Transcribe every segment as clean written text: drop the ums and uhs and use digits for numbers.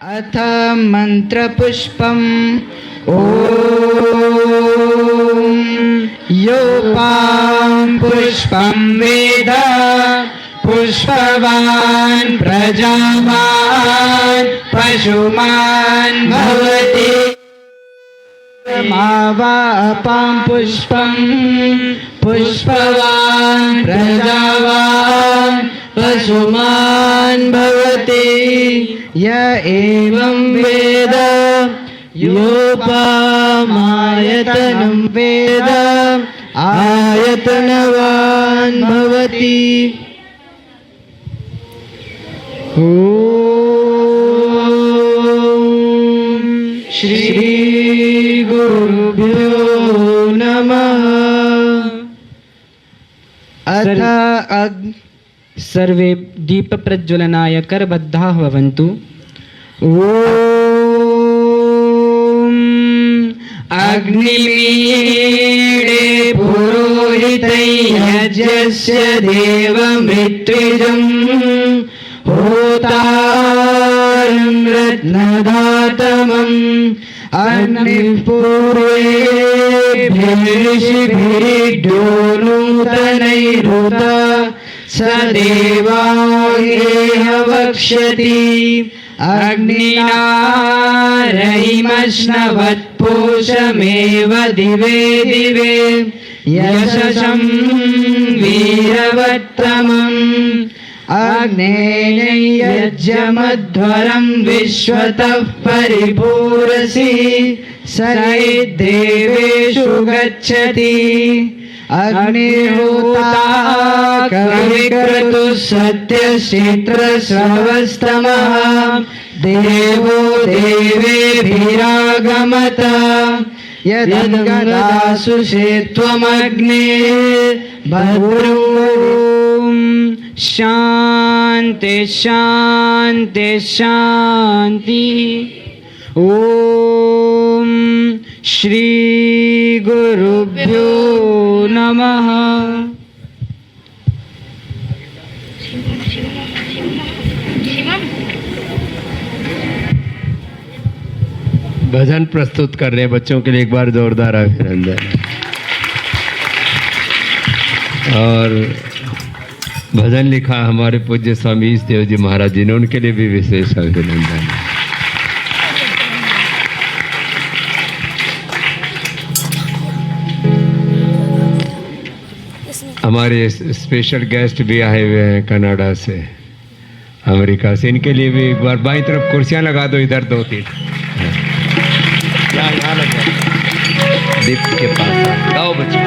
अथ मंत्रपुष्पम् ॐ योपां पुष्पं वेद पुष्पवान् प्रजावान् पशुमान् भवति। मावापां पुष्पं पुष्पवान् प्रजावान् पशुमान् भवति। य एवं वेद योपामायतनं वेद आयतनवान् भवति। ॐ श्री गुरुभ्यो नमः। अथ सर्वे दीप प्रज्वलनाय करबद्धाः भवन्तु। ॐ अग्निमीळे पुरोहितै यज्ञस्य देवमृत्विजं होतारं रत्नधातमम् अग्निः पूर्वेभिर्षिभिर्यो नूतनैरुत स देवाङ्गेह वक्ष्यति। अग्निना रहिमश्नवत्पोषमेव दिवे दिवे यशसं वीरवत्तमम् अग्नेयज्ञमध्वरं विश्वतः परिपूरसि स देवेषु गच्छति। अग्निहोता कविक्रतुः सत्यक्षेत्रश्रवस्तमः देवो देवेभिरागमत। यदगदासु त्वमग्ने भद्रं शान्ति शान्ति शान्ति। ॐ श्री गुरुभ्यो नमः। भजन प्रस्तुत कर रहे हैं बच्चों के लिए, एक बार जोरदार अभिनंदन। और भजन लिखा हमारे पूज्य स्वामी ईशदेव जी महाराज जी ने, उनके लिए भी विशेष अभिनंदन। हमारे स्पेशल गेस्ट भी आए हुए हैं कनाडा से, अमेरिका से, इनके लिए भी एक बार बाईं तरफ कुर्सियां लगा दो, इधर दो तीन यहाँ लग जाए दीप के पास गाओ बच्चे।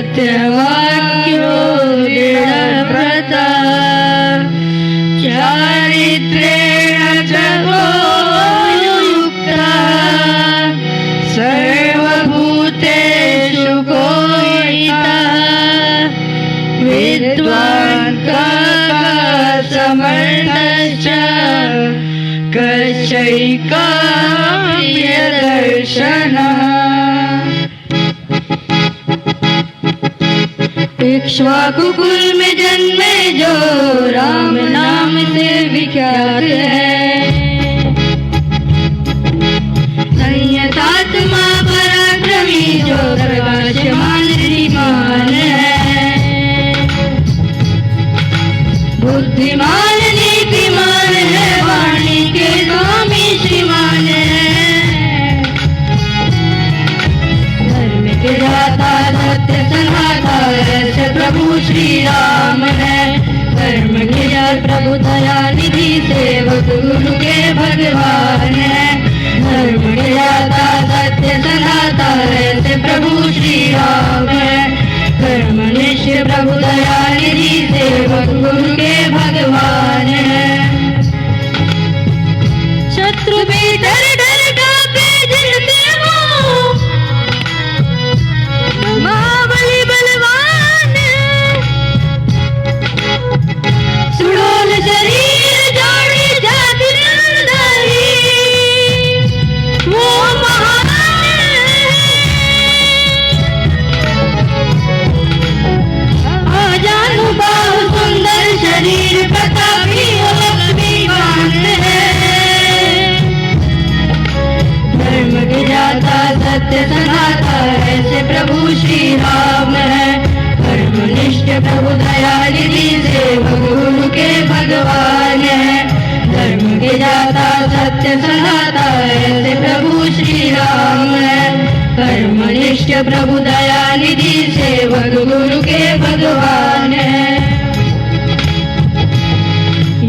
सत्यवाक्यो दृढव्रता चारित्रेण च युक्ता सर्वभूतेषु गोयिता विद्वान् समर्थश्च कश्चैकाव्यदर्शनः। इक्ष्वाकुकुल में जन्मे जो राम नाम से विख्यात है। संयतात्मा पराक्रमी जो प्रकाशमान श्रीमान है। बुद्धिमान नीतिमान है, वाणी के स्वामी श्रीमान है। धर्म के दाता सत्य सनाता प्रभु श्री राम है। धर्म प्रभु दयानिधि सेवक गुरु के भगवान है। धर्म ज्ञाता सत्य सनाता ऐसे प्रभु श्री राम है। कर्मनिष्ठ प्रभु दयानिधि सेवक गुरु के भगवान है। शत्रु भी डर डर कांपे जिनसे हो, महाबली बलवान सुडोल शरीर जोड़ी जाति सुंदरी, वो महान आजानु बाहु सुंदर शरीर प्रतापी लक्ष्मीवान है। धर्म के जाता सत्य सनाता ऐसे प्रभु श्री राम है। कर्मनिष्ठ प्रभु दयानिधि सेवक गुरु के भगवान है। धर्म के जाता सत्य सनाता ऐसे प्रभु श्री राम है। कर्मनिष्ठ प्रभु दयानिधि सेवक गुरु के भगवान है।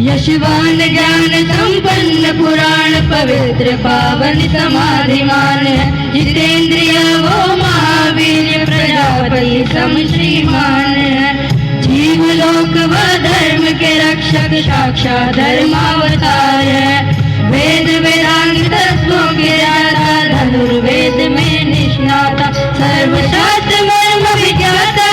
यशवान ज्ञान संपन्न पुराण पवित्र पावन समाधिमान है। जितेंद्रिय वो महावीर प्रजापति सम श्रीमान है। जीवलोक व धर्म के रक्षक साक्षात धर्मावतार है। वेद वेदांग तत्वों के ज्ञाता धनुर्वेद में निष्णाता सर्वशास्त्र मर्म विज्ञाता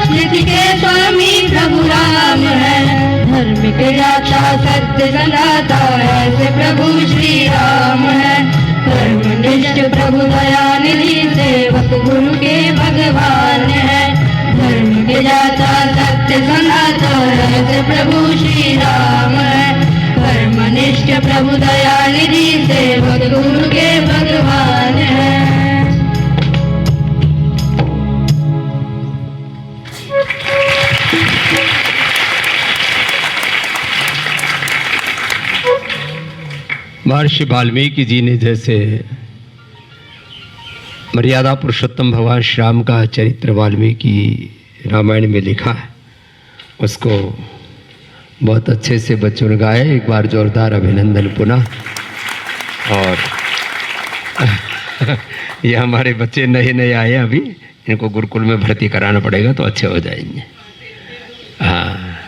स्मृति के स्वामी प्रभु राम है। धर्म के जाता सत्य सनाता ऐसे प्रभु श्री राम है। कर्मनिष्ठ प्रभु दयानिधि सेवक गुरु के भगवान है। धर्म के जाता सत्य सनाता ऐसे प्रभु श्री राम है। कर्मनिष्ठ प्रभु दयानिधि सेवक गुरु के भगवान है। महर्षि वाल्मीकि जी ने जैसे मर्यादा पुरुषोत्तम भगवान श्री राम का चरित्र वाल्मीकि रामायण में लिखा है, उसको बहुत अच्छे से बच्चों ने गाया। एक बार जोरदार अभिनंदन पुनः। और ये हमारे बच्चे नए नए आए अभी, इनको गुरुकुल में भर्ती कराना पड़ेगा तो अच्छे हो जाएंगे। हाँ,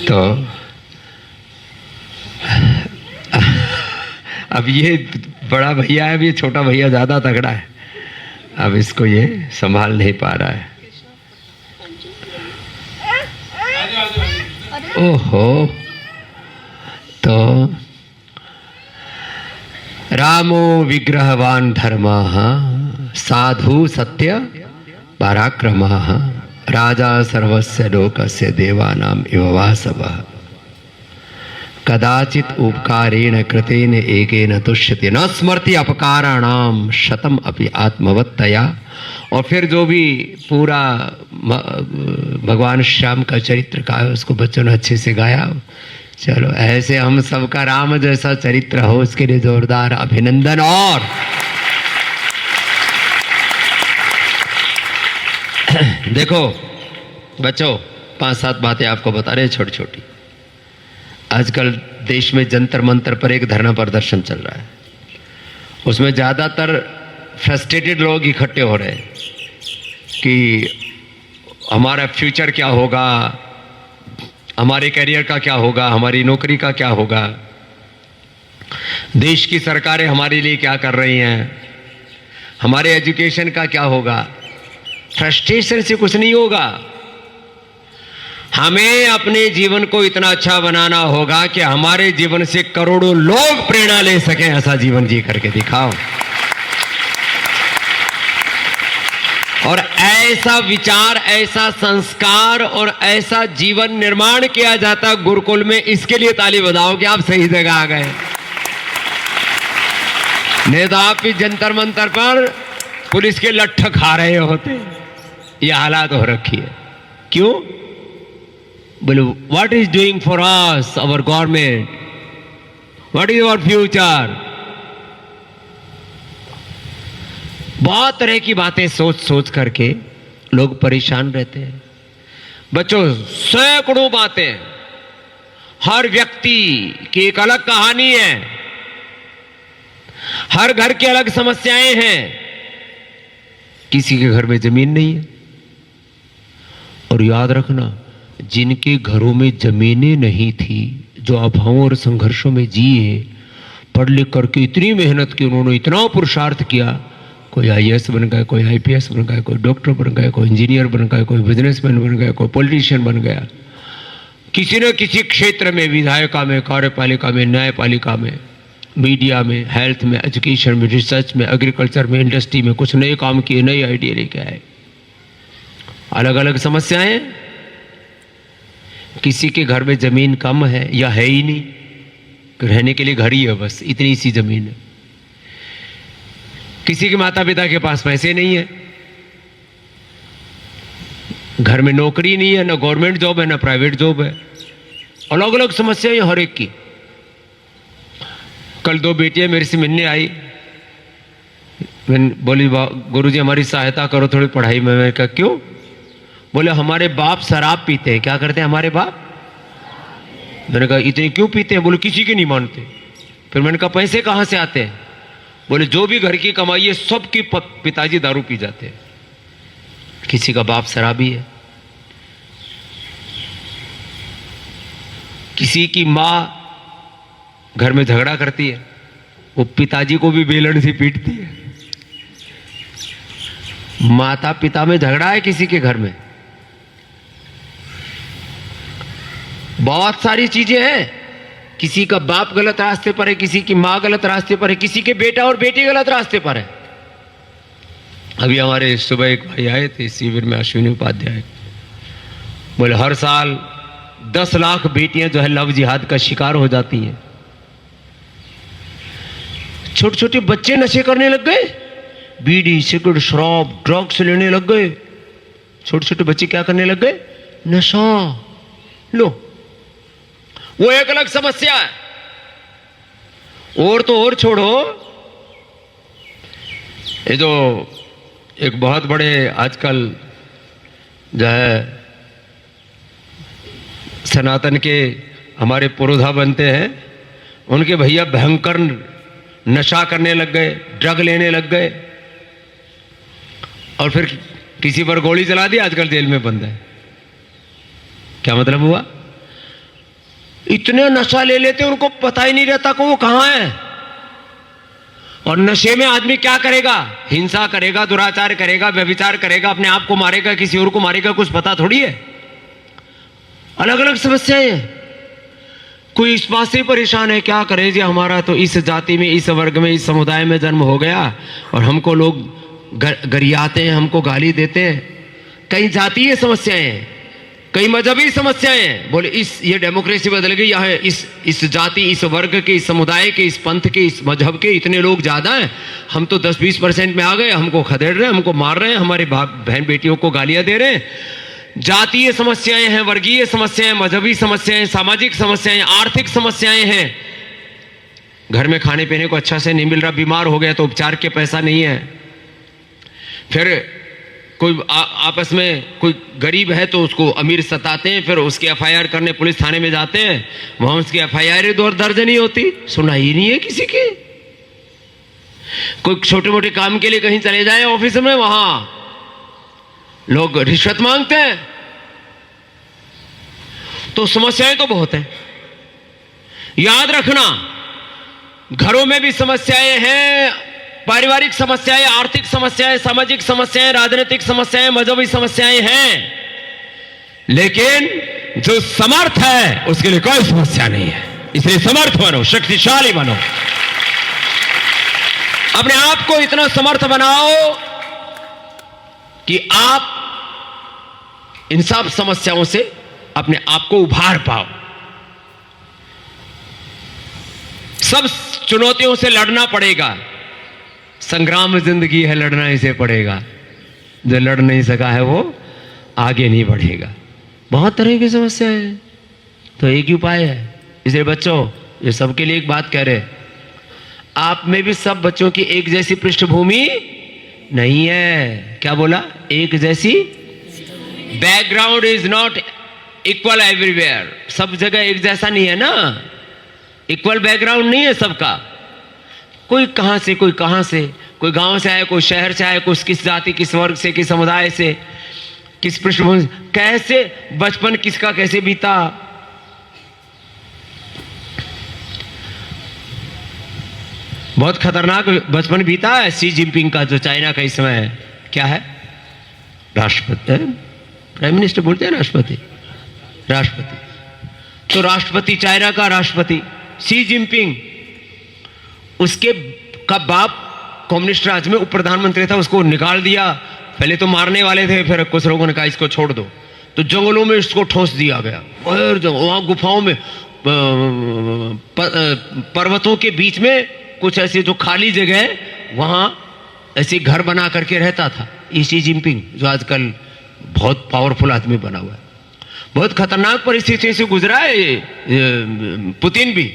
तो अब ये बड़ा भैया है, अब ये छोटा भैया ज़्यादा तगड़ा है, अब इसको ये संभाल नहीं पा रहा है। ओहो, तो रामो विग्रहवान धर्मः साधु सत्य पराक्रमः राजा सर्वस्य लोकस्य देवानाम इव वासवः कदाचित उपकारेण कृतेन एकेन तुष्यति न स्मृति अपकाराणाम शतम अपि आत्मवत्तया। और फिर जो भी पूरा भगवान श्याम का चरित्र का है उसको बच्चों ने अच्छे से गाया। चलो ऐसे हम सबका राम जैसा चरित्र हो, उसके लिए जोरदार अभिनंदन। और देखो बच्चों, 5-7 बातें आपको बता रहे, छोटी छोटी। आजकल देश में जंतर मंतर पर एक धरना प्रदर्शन चल रहा है, उसमें ज़्यादातर फ्रस्ट्रेटेड लोग इकट्ठे हो रहे हैं कि हमारा फ्यूचर क्या होगा, हमारे करियर का क्या होगा, हमारी नौकरी का क्या होगा, देश की सरकारें हमारे लिए क्या कर रही हैं, हमारे एजुकेशन का क्या होगा। फ्रस्ट्रेशन से कुछ नहीं होगा। हमें अपने जीवन को इतना अच्छा बनाना होगा कि हमारे जीवन से करोड़ों लोग प्रेरणा ले सकें। ऐसा जीवन जी करके दिखाओ। और ऐसा विचार, ऐसा संस्कार और ऐसा जीवन निर्माण किया जाता गुरुकुल में। इसके लिए ताली बजाओ कि आप सही जगह आ गए। नहीं तो आप भी जंतर मंतर पर पुलिस के लट्ठ खा रहे होते। ये हालात हो रखी है। क्यों? बोलो, what is doing for us our government, what is our future. बहुत तरह की बातें सोच सोच करके लोग परेशान रहते हैं। बच्चों, सैकड़ों बातें हर व्यक्ति की एक अलग कहानी है, हर घर की अलग समस्याएं हैं। किसी के घर में जमीन नहीं है, और याद रखना, जिनके घरों में जमीनें नहीं थी, जो अभावों और संघर्षों में जिए, पढ़ लिख करके इतनी मेहनत की, उन्होंने इतना पुरुषार्थ किया, कोई आईएएस बन गया, कोई आईपीएस बन गया, कोई डॉक्टर बन गया, कोई इंजीनियर बन गया, कोई बिजनेसमैन बन गया, कोई पॉलिटिशियन बन गया, किसी न किसी क्षेत्र में, विधायिका में, कार्यपालिका में, न्यायपालिका में, मीडिया में, हेल्थ में, एजुकेशन में, रिसर्च में, एग्रीकल्चर में, इंडस्ट्री में कुछ नए काम किए, नए आइडिया लेके आए। अलग अलग समस्याएं। किसी के घर में जमीन कम है या है ही नहीं, रहने के लिए घर ही है, बस इतनी सी जमीन है। किसी के माता पिता के पास पैसे नहीं है, घर में नौकरी नहीं है, ना गवर्नमेंट जॉब है, ना प्राइवेट जॉब है। अलग अलग समस्याएं हर एक की। कल 2 बेटियां मेरे से मिलने आई, मैंने बोली गुरुजी हमारी सहायता करो थोड़ी पढ़ाई में। मैंने कहा क्यों? बोले हमारे बाप शराब पीते हैं। क्या करते हैं हमारे बाप? मैंने कहा इतने क्यों पीते हैं? बोले किसी के नहीं मानते। फिर मैंने कहा पैसे कहाँ से आते हैं? बोले जो भी घर की कमाई है सबकी पिताजी दारू पी जाते हैं। किसी का बाप शराबी है, किसी की माँ घर में झगड़ा करती है, वो पिताजी को भी बेलन से पीटती है। माता पिता में झगड़ा है किसी के घर में, बहुत सारी चीजें हैं। किसी का बाप गलत रास्ते पर है, किसी की माँ गलत रास्ते पर है, किसी के बेटा और बेटी गलत रास्ते पर है। अभी हमारे सुबह एक भाई आए थे शिविर में, अश्विनी उपाध्याय, बोले हर साल 10 लाख बेटियां जो है लव जिहाद का शिकार हो जाती हैं। छोटे छोटे बच्चे नशे करने लग गए, बीड़ी सिगरेट शराब ड्रग्स लेने लग गए। छोटे छोटे बच्चे क्या करने लग गए? नशा। लो, वो एक अलग समस्या है। और तो और छोड़ो, ये जो एक बहुत बड़े आजकल जो है सनातन के हमारे पुरोधा बनते हैं, उनके भैया भयंकर नशा करने लग गए, ड्रग लेने लग गए, और फिर किसी पर गोली चला दी, आजकल जेल में बंद है। क्या मतलब हुआ? इतने नशा ले लेते उनको पता ही नहीं रहता कि वो कहां है। और नशे में आदमी क्या करेगा? हिंसा करेगा, दुराचार करेगा, व्यभिचार करेगा, अपने आप को मारेगा, किसी और को मारेगा, कुछ पता थोड़ी है। अलग अलग समस्याएं हैं। कोई इस बात से परेशान है, क्या करें जी, हमारा तो इस जाति में, इस वर्ग में, इस समुदाय में जन्म हो गया और हमको लोग गरियाते हैं, हमको गाली देते हैं। कई जातीय समस्याएं हैं, कई मजहबी समस्याएं हैं। बोले ये डेमोक्रेसी बदल गई, यहाँ इस जाति, इस वर्ग के, इस समुदाय के, इस पंथ के, इस मजहब के इतने लोग ज्यादा हैं, हम तो 10-20% में आ गए, हमको खदेड़ रहे हैं, हमको मार रहे हैं, हमारे बहन बेटियों को गालियां दे रहे हैं। जातीय समस्याएं हैं, वर्गीय समस्याएं, मजहबी समस्याएं, सामाजिक समस्याएं, आर्थिक समस्याएं हैं। घर में खाने पीने को अच्छा से नहीं मिल रहा, बीमार हो गया तो उपचार के पैसा नहीं है। फिर कोई आपस में कोई गरीब है तो उसको अमीर सताते हैं, फिर उसकी एफआईआर करने पुलिस थाने में जाते हैं, वहां उसकी एफआईआर दर्ज नहीं होती, सुनाई नहीं है किसी की। कोई छोटे मोटे काम के लिए कहीं चले जाए ऑफिस में, वहां लोग रिश्वत मांगते हैं। तो समस्याएं तो बहुत हैं। याद रखना, घरों में भी समस्याएं हैं, पारिवारिक समस्याएं, आर्थिक समस्याएं, सामाजिक समस्याएं, राजनीतिक समस्याएं, मजहबी समस्याएं हैं, लेकिन जो समर्थ है उसके लिए कोई समस्या नहीं है। इसलिए समर्थ बनो, शक्तिशाली बनो, अपने आप को इतना समर्थ बनाओ कि आप इन सब समस्याओं से अपने आप को उभार पाओ। सब चुनौतियों से लड़ना पड़ेगा, संग्राम में जिंदगी है, लड़ना इसे पड़ेगा। जो लड़ नहीं सका है वो आगे नहीं बढ़ेगा। बहुत तरह की समस्या है, तो एक ही उपाय है। इसलिए बच्चों, ये सबके लिए एक बात कह रहे, आप में भी सब बच्चों की एक जैसी पृष्ठभूमि नहीं है। क्या बोला? एक जैसी background is not equal everywhere, सब जगह एक जैसा नहीं है ना, इक्वल बैकग्राउंड नहीं है सबका। कोई कहां से, कोई कहां से, कोई गांव से आए, कोई शहर से आए, कोई किस जाति, किस वर्ग से, किस समुदाय से, किस पृष्ठभूमि, कैसे बचपन किसका कैसे बीता। बहुत खतरनाक बचपन बीता है शी जिनपिंग का, जो चाइना का इस समय क्या है, राष्ट्रपति, प्राइम मिनिस्टर बोलते हैं राष्ट्रपति, राष्ट्रपति। तो राष्ट्रपति, चाइना का राष्ट्रपति शी जिनपिंग, उसके का बाप कम्युनिस्ट राज में उप प्रधानमंत्री था, उसको निकाल दिया। पहले तो मारने वाले थे, फिर कुछ लोगों ने कहा इसको छोड़ दो, तो जंगलों में इसको ठोस दिया गया, और वहां गुफाओं में पर्वतों के बीच में कुछ ऐसे जो खाली जगह है, वहां ऐसे घर बना करके रहता था ये शी जिनपिंग, जो आजकल बहुत पावरफुल आदमी बना हुआ है। बहुत खतरनाक परिस्थितियों से गुजरा है पुतिन भी,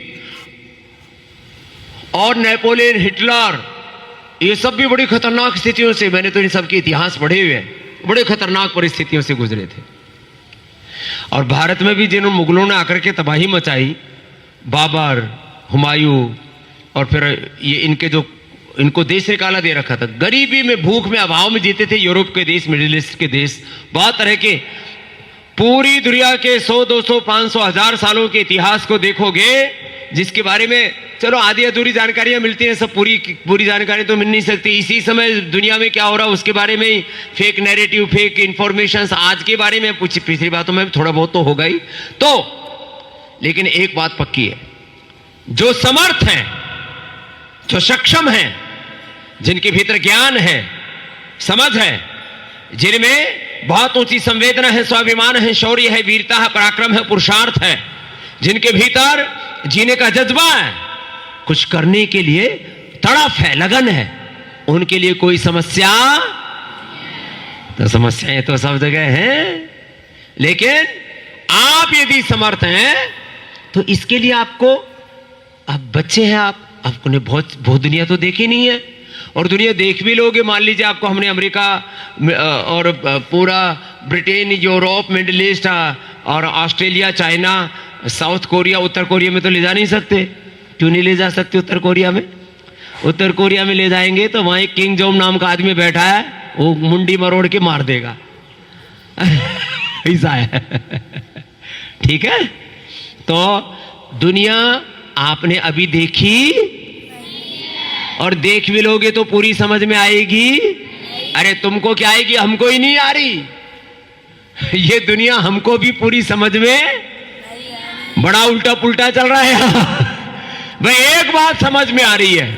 और नेपोलियन, हिटलर, ये सब भी बड़ी खतरनाक स्थितियों से, मैंने तो इन सब के इतिहास पढ़े हुए हैं, बड़े खतरनाक परिस्थितियों से गुजरे थे। और भारत में भी जिन्होंने मुगलों ने आकर के तबाही मचाई, बाबर, हुमायूं, और फिर ये इनके जो इनको देश निकाला दे रखा था, गरीबी में, भूख में, अभाव में जीते थे यूरोप के देश, मिडिल ईस्ट के देश, बहुत तरह के। पूरी दुनिया के 100, 200, 500, 1000 सालों के इतिहास को देखोगे, जिसके बारे में चलो आधी अधूरी जानकारियां मिलती हैं, सब पूरी जानकारी तो मिल नहीं सकती। इसी समय दुनिया में क्या हो रहा है उसके बारे में फेक नैरेटिव, फेक इंफॉर्मेशन, आज के बारे में पिछली बातों में थोड़ा बहुत तो होगा ही। तो लेकिन एक बात पक्की है, जो समर्थ हैं, जो सक्षम हैं, जिनके भीतर ज्ञान है, समझ है, जिनमें बहुत ऊंची संवेदना है, स्वाभिमान है, शौर्य है, वीरता है, पराक्रम है, पुरुषार्थ है, जिनके भीतर जीने का जज्बा है, कुछ करने के लिए तड़प है, लगन है, उनके लिए कोई समस्या, तो समस्याएं तो सब जगह हैं, लेकिन आप यदि समर्थ हैं तो इसके लिए आपको, आप बच्चे हैं, आपने बहुत दुनिया तो देखी नहीं है, और दुनिया देख भी लोगे, मान लीजिए आपको हमने अमेरिका और पूरा ब्रिटेन, यूरोप, मिडिल ईस्ट और ऑस्ट्रेलिया, चाइना, साउथ कोरिया, उत्तर कोरिया में तो ले जा नहीं सकते। क्यों नहीं ले जा सकते उत्तर कोरिया में? उत्तर कोरिया में ले जाएंगे तो वहां एक किंग जोम नाम का आदमी बैठा है, वो मुंडी मरोड़ के मार देगा ऐसा है ठीक है। तो दुनिया आपने अभी देखी, और देख भी लोगे तो पूरी समझ में आएगी। अरे तुमको क्या आएगी, हमको ही नहीं आ रही ये दुनिया हमको भी पूरी समझ में, बड़ा उल्टा पुल्टा चल रहा है भाई एक बात समझ में आ रही है,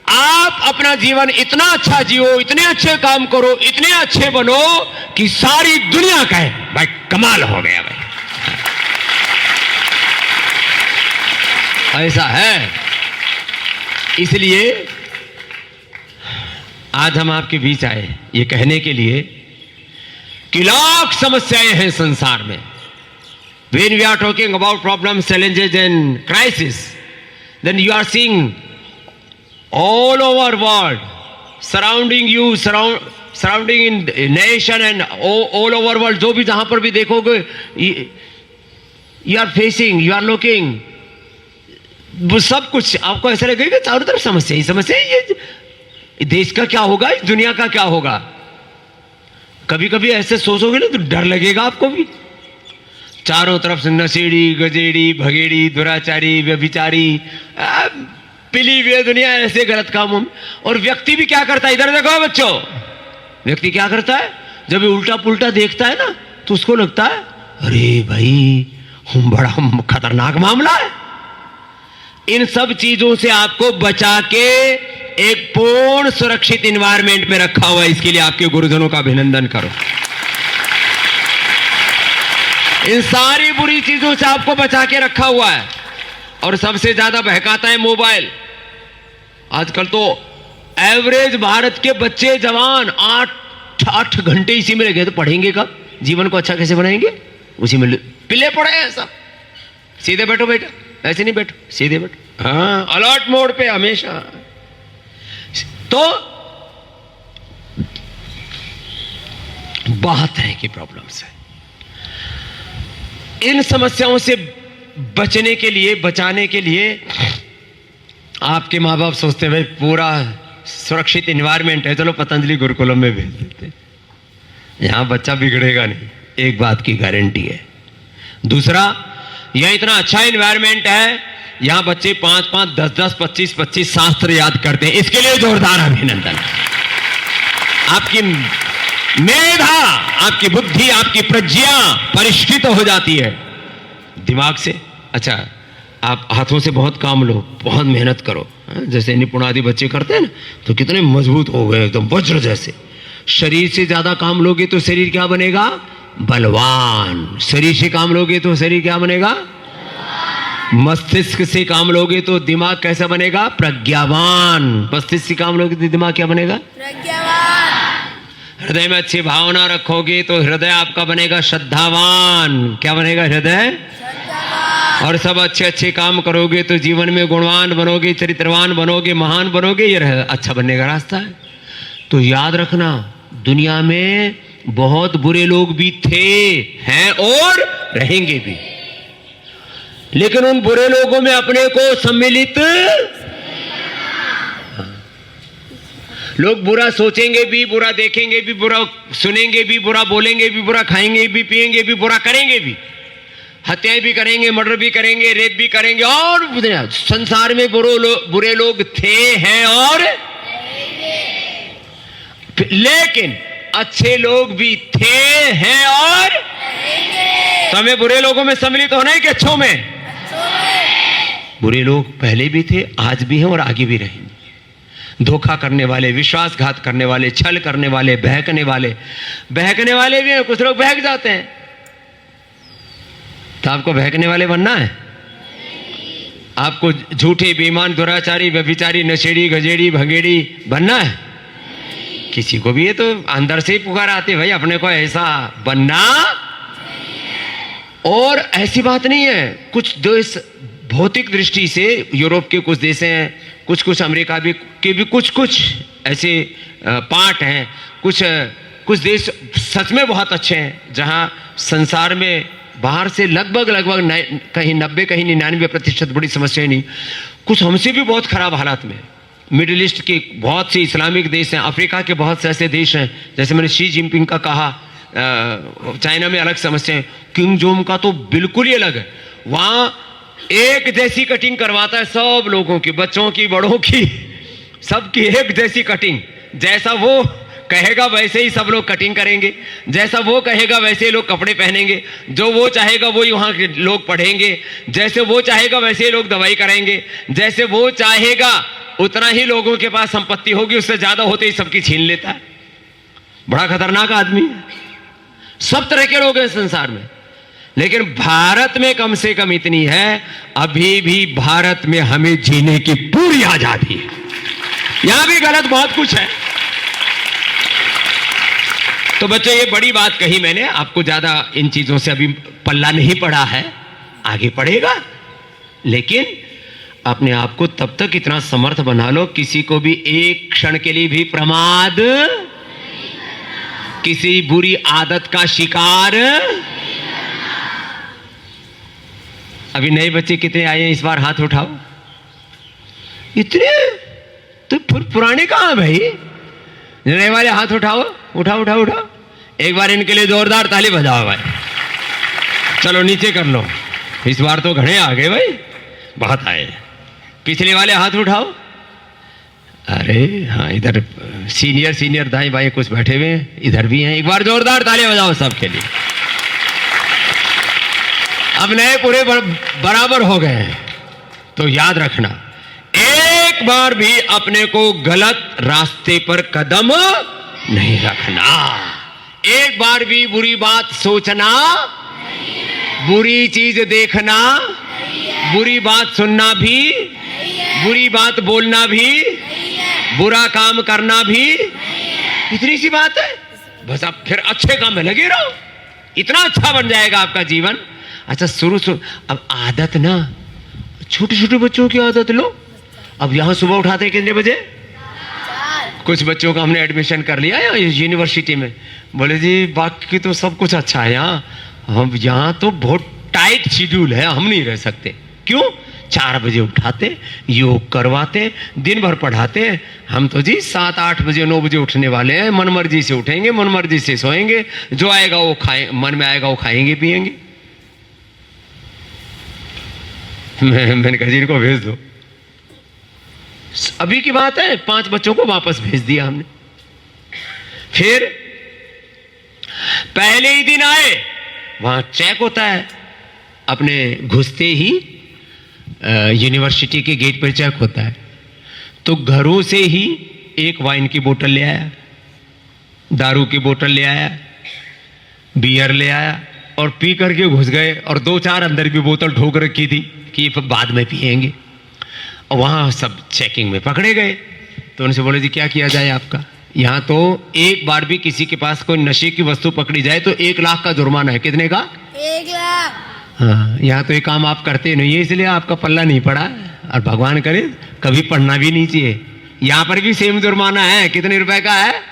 आप अपना जीवन इतना अच्छा जियो, इतने अच्छे काम करो, इतने अच्छे बनो कि सारी दुनिया कहे भाई कमाल हो गया भाई। ऐसा है। इसलिए आज हम आपके बीच आए ये कहने के लिए कि लाख समस्याएं हैं संसार में। When we are talking about problems, challenges and crisis, then you are seeing all over world surrounding you, surrounding in nation and all over world, जो भी जहां पर भी देखोगे, you are facing, you are looking, वो सब कुछ आपको ऐसा लगेगा चारों तरफ समस्या ही समस्या। ये देश का क्या होगा, इस दुनिया का क्या होगा। कभी कभी ऐसे सोचोगे ना तो डर लगेगा आपको भी। चारों तरफ से नशेड़ी, गजेड़ी, भगेड़ी, दुराचारी, व्यभिचारी, पिली हुई दुनिया, ऐसे गलत कामों में। और व्यक्ति भी क्या करता है, इधर देखो बच्चों, व्यक्ति क्या करता है, जब ये उल्टा पुल्टा देखता है ना तो उसको लगता है अरे भाई बड़ा खतरनाक मामला है। इन सब चीजों से आपको बचा के एक पूर्ण सुरक्षित एनवायरनमेंट में रखा हुआ है। इसके लिए आपके गुरुजनों का अभिनंदन करो। इन सारी बुरी चीजों से आपको बचा के रखा हुआ है। और सबसे ज्यादा बहकाता है मोबाइल। आजकल तो एवरेज भारत के बच्चे जवान 8 घंटे इसी में लगे, तो पढ़ेंगे कब, जीवन को अच्छा कैसे बनाएंगे, उसी में पिले पड़े हैं सब। सीधे बैठो बेटा, ऐसे नहीं बैठो, सीधे बैठो, हाँ अलर्ट मोड पे हमेशा। तो बहुत तरह की प्रॉब्लम्स है। इन समस्याओं से बचने के लिए, बचाने के लिए आपके माँ बाप सोचते हैं भाई पूरा सुरक्षित एनवायरनमेंट है, चलो पतंजलि गुरुकुलम में भेज देते हैं, यहाँ बच्चा बिगड़ेगा नहीं, एक बात की गारंटी है। दूसरा, यह इतना अच्छा एनवायरनमेंट है, यहाँ बच्चे 5-5, 10-10, 25-25 शास्त्र याद करते हैं, इसके लिए जोरदार अभिनंदन। आपकी मेधा, आपकी बुद्धि, आपकी प्रज्ञा परिष्कृत हो जाती है दिमाग से। अच्छा, आप हाथों से बहुत काम लो, बहुत मेहनत करो, जैसे निपुण आदि बच्चे करते हैं ना, तो कितने मजबूत हो गए, एकदम वज्र जैसे। शरीर से ज्यादा काम लोगे तो शरीर क्या बनेगा? बलवान। शरीर से काम लोगे तो शरीर क्या बनेगा? मस्तिष्क से काम लोगे तो दिमाग कैसा बनेगा? प्रज्ञावान। मस्तिष्क से काम लोगे तो दिमाग क्या बनेगा? प्रज्ञावान। हृदय में अच्छी भावना रखोगे तो हृदय आपका बनेगा श्रद्धावान। क्या बनेगा? हृदय। और सब अच्छे अच्छे काम करोगे तो जीवन में गुणवान बनोगे, चरित्रवान बनोगे, महान बनोगे। ये अच्छा बनने का रास्ता है। तो याद रखना, दुनिया में बहुत बुरे लोग भी थे, हैं और रहेंगे भी, लेकिन उन बुरे लोगों में अपने को सम्मिलित, लोग बुरा सोचेंगे भी, बुरा देखेंगे भी, बुरा सुनेंगे भी, बुरा बोलेंगे भी, बुरा खाएंगे भी, पिएंगे भी, बुरा करेंगे भी, हत्याएं भी करेंगे, मर्डर भी करेंगे, रेप भी करेंगे, और संसार में बुरे लोग थे, हैं और लेकिन अच्छे लोग भी थे, हैं और तो हमें बुरे लोगों में सम्मिलित होना है कि अच्छों में? बुरे लोग पहले भी थे, आज भी हैं और आगे भी रहेंगे। धोखा करने वाले, विश्वासघात करने वाले, छल करने वाले, बहकने वाले भी हैं। कुछ लोग बहक जाते हैं, तो आपको बहकने वाले बनना है? आपको झूठे, बेईमान, दुराचारी, व्यभिचारी, नशेड़ी, गजेड़ी, भंगेड़ी बनना है? किसी को भी ये तो अंदर से ही पुकार आती है, भाई अपने को ऐसा बनना। और ऐसी बात नहीं है, कुछ देश भौतिक दृष्टि से, यूरोप के कुछ देश हैं, कुछ अमेरिका के भी कुछ ऐसे पार्ट हैं, कुछ देश सच में बहुत अच्छे हैं, जहां संसार में बाहर से लगभग कहीं 90, कहीं 99% बड़ी समस्या नहीं। कुछ हमसे भी बहुत खराब हालात में। मिडिल ईस्ट के बहुत से इस्लामिक देश हैं, अफ्रीका के बहुत से ऐसे देश हैं, जैसे मैंने शी जिनपिंग का कहा, चाइना में अलग समस्या है, किंग जोम का तो बिल्कुल ही अलग है। वहां एक जैसी कटिंग करवाता है सब लोगों की, बच्चों की, बड़ों की, सबकी एक जैसी कटिंग। जैसा वो कहेगा वैसे ही सब लोग कटिंग करेंगे, जैसा वो कहेगा वैसे ही लोग कपड़े पहनेंगे, जो वो चाहेगा वही वहाँ के लोग पढ़ेंगे, जैसे वो चाहेगा वैसे ही लोग दवाई कराएंगे, जैसे वो चाहेगा उतना ही लोगों के पास संपत्ति होगी, उससे ज्यादा होते ही सबकी छीन लेता है। बड़ा खतरनाक आदमी है। सब तरह के लोग हैं संसार में, लेकिन भारत में कम से कम इतनी है, अभी भी भारत में हमें जीने की पूरी आजादी है। यहां भी गलत बहुत कुछ है। तो बच्चों, ये बड़ी बात कही मैंने, आपको ज्यादा इन चीजों से अभी पल्ला नहीं पड़ा है, आगे पड़ेगा। लेकिन अपने आप को तब तक इतना समर्थ बना लो, किसी को भी एक क्षण के लिए भी प्रमाद, किसी बुरी आदत का शिकार। अभी नए बच्चे कितने आए हैं इस बार? हाथ उठाओ। इतने? तो पुराने कहां हैं भाई? नए वाले हाथ उठाओ, उठाओ। एक बार इनके लिए जोरदार ताली बजाओ भाई। चलो नीचे कर लो, इस बार तो घने आ गए भाई, बहुत आए। पिछले वाले हाथ उठाओ। अरे हाँ, इधर सीनियर दाएं बाएं कुछ बैठे हुए हैं, इधर भी हैं। एक बार जोरदार ताली बजाओ सबके लिए। अब नए पूरे बराबर हो गए हैं। तो याद रखना, एक बार भी अपने को गलत रास्ते पर कदम नहीं रखना। एक बार भी बुरी बात सोचना, बुरी चीज देखना, बुरी बात सुनना भी, बुरी बात बोलना भी, बुरा काम करना भी। इतनी सी बात है, बस आप फिर अच्छे काम में लगे रहो, इतना अच्छा बन जाएगा आपका जीवन। अच्छा, शुरू अब आदत ना, छोटे बच्चों की आदत लो। अब यहां सुबह उठाते हैं कितने बजे? कुछ बच्चों का हमने एडमिशन कर लिया है यूनिवर्सिटी में। बोले जी बाकी तो सब कुछ अच्छा है यहाँ, हम यहाँ तो बहुत टाइट शेड्यूल है, हम नहीं रह सकते। क्यों? 4 बजे उठाते, योग करवाते, दिन भर पढ़ाते। हम तो जी 7, 8 बजे 9 बजे उठने वाले हैं। मन मर्जी से उठेंगे, मन मर्जी से सोएंगे, जो आएगा वो खाए, मन में आएगा वो खाएंगे पिएंगे। मैंने कहा जी इनको भेज दो। अभी की बात है, 5 बच्चों को वापस भेज दिया हमने। फिर पहले ही दिन आए, वहां चेक होता है, अपने घुसते ही यूनिवर्सिटी के गेट पर चेक होता है। तो घरों से ही एक वाइन की बोतल ले आया, दारू की बोतल ले आया, बियर ले आया और पी करके घुस गए। और 2-4 अंदर भी बोतल ठोक रखी थी कि बाद में पिएंगे। और वहाँ सब चेकिंग में पकड़े गए। तो उनसे बोले जी क्या किया जाए आपका? यहाँ तो एक बार भी किसी के पास कोई नशे की वस्तु पकड़ी जाए तो 1 लाख का जुर्माना है। कितने का? 1 लाख। हाँ, यहाँ तो ये काम आप करते नहीं है, इसलिए आपका पल्ला नहीं पड़ा। और भगवान करे कभी पढ़ना भी नहीं चाहिए। यहाँ पर भी सेम जुर्माना है। कितने रुपए का है?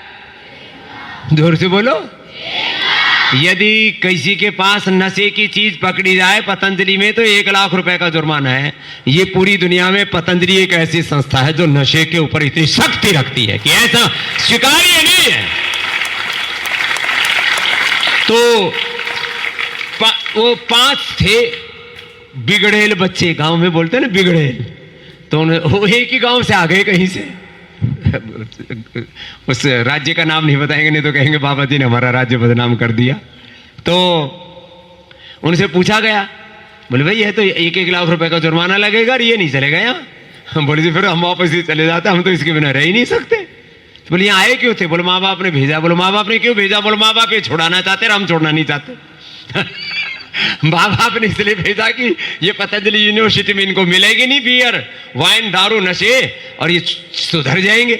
जोर से बोलो। यदि किसी के पास नशे की चीज पकड़ी जाए पतंजलि में तो 1 लाख रुपए का जुर्माना है। ये पूरी दुनिया में पतंजलि एक ऐसी संस्था है जो नशे के ऊपर इतनी शक्ति रखती है कि ऐसा स्वीकार्य नहीं है। तो वो 5 थे बिगड़ेल बच्चे, गांव में बोलते हैं ना बिगड़ेल। तो वो एक ही गांव से आ गए कहीं से। उस राज्य का नाम नहीं बताएंगे, नहीं तो कहेंगे बाबा जी ने हमारा राज्य बदनाम कर दिया। तो उनसे पूछा गया, बोले भाई ये तो 1-1 लाख रुपए का जुर्माना लगेगा और ये नहीं चलेगा यहाँ। बोले जी फिर हम वापस ही चले जाते, हम तो इसके बिना रह ही नहीं सकते। तो बोले यहाँ आए क्यों थे? बोले माँ बाप ने भेजा। बोले माँ बाप ने क्यों भेजा? बोले माँ बाप ये छुड़ाना चाहते और हम छोड़ना नहीं चाहते। माँ बाप ने इसलिए भेजा कि ये पतंजलि यूनिवर्सिटी में इनको मिलेगी नहीं बियर, वाइन, दारू, नशे, और ये सुधर जाएंगे।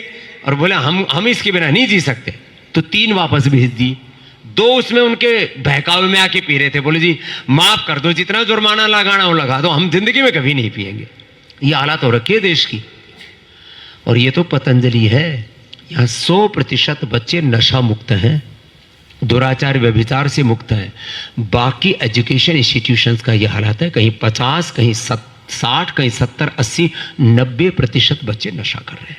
और बोले हम इसके बिना नहीं जी सकते। तो 3 वापस भेज दी। 2 उसमें उनके बहकावे में आके पी रहे थे। बोले जी माफ कर दो, जितना जुर्माना लगाना हो लगा दो, हम जिंदगी में कभी नहीं पिएंगे। ये हालत हो रखी है देश की। और ये तो पतंजलि है। यहाँ 100% बच्चे नशा मुक्त हैं, दुराचार व्यभिचार से मुक्त है। बाकी एजुकेशन इंस्टीट्यूशंस का यह हालत है, कहीं 50, कहीं 60, कहीं 70, 80, 90% बच्चे नशा कर रहे हैं।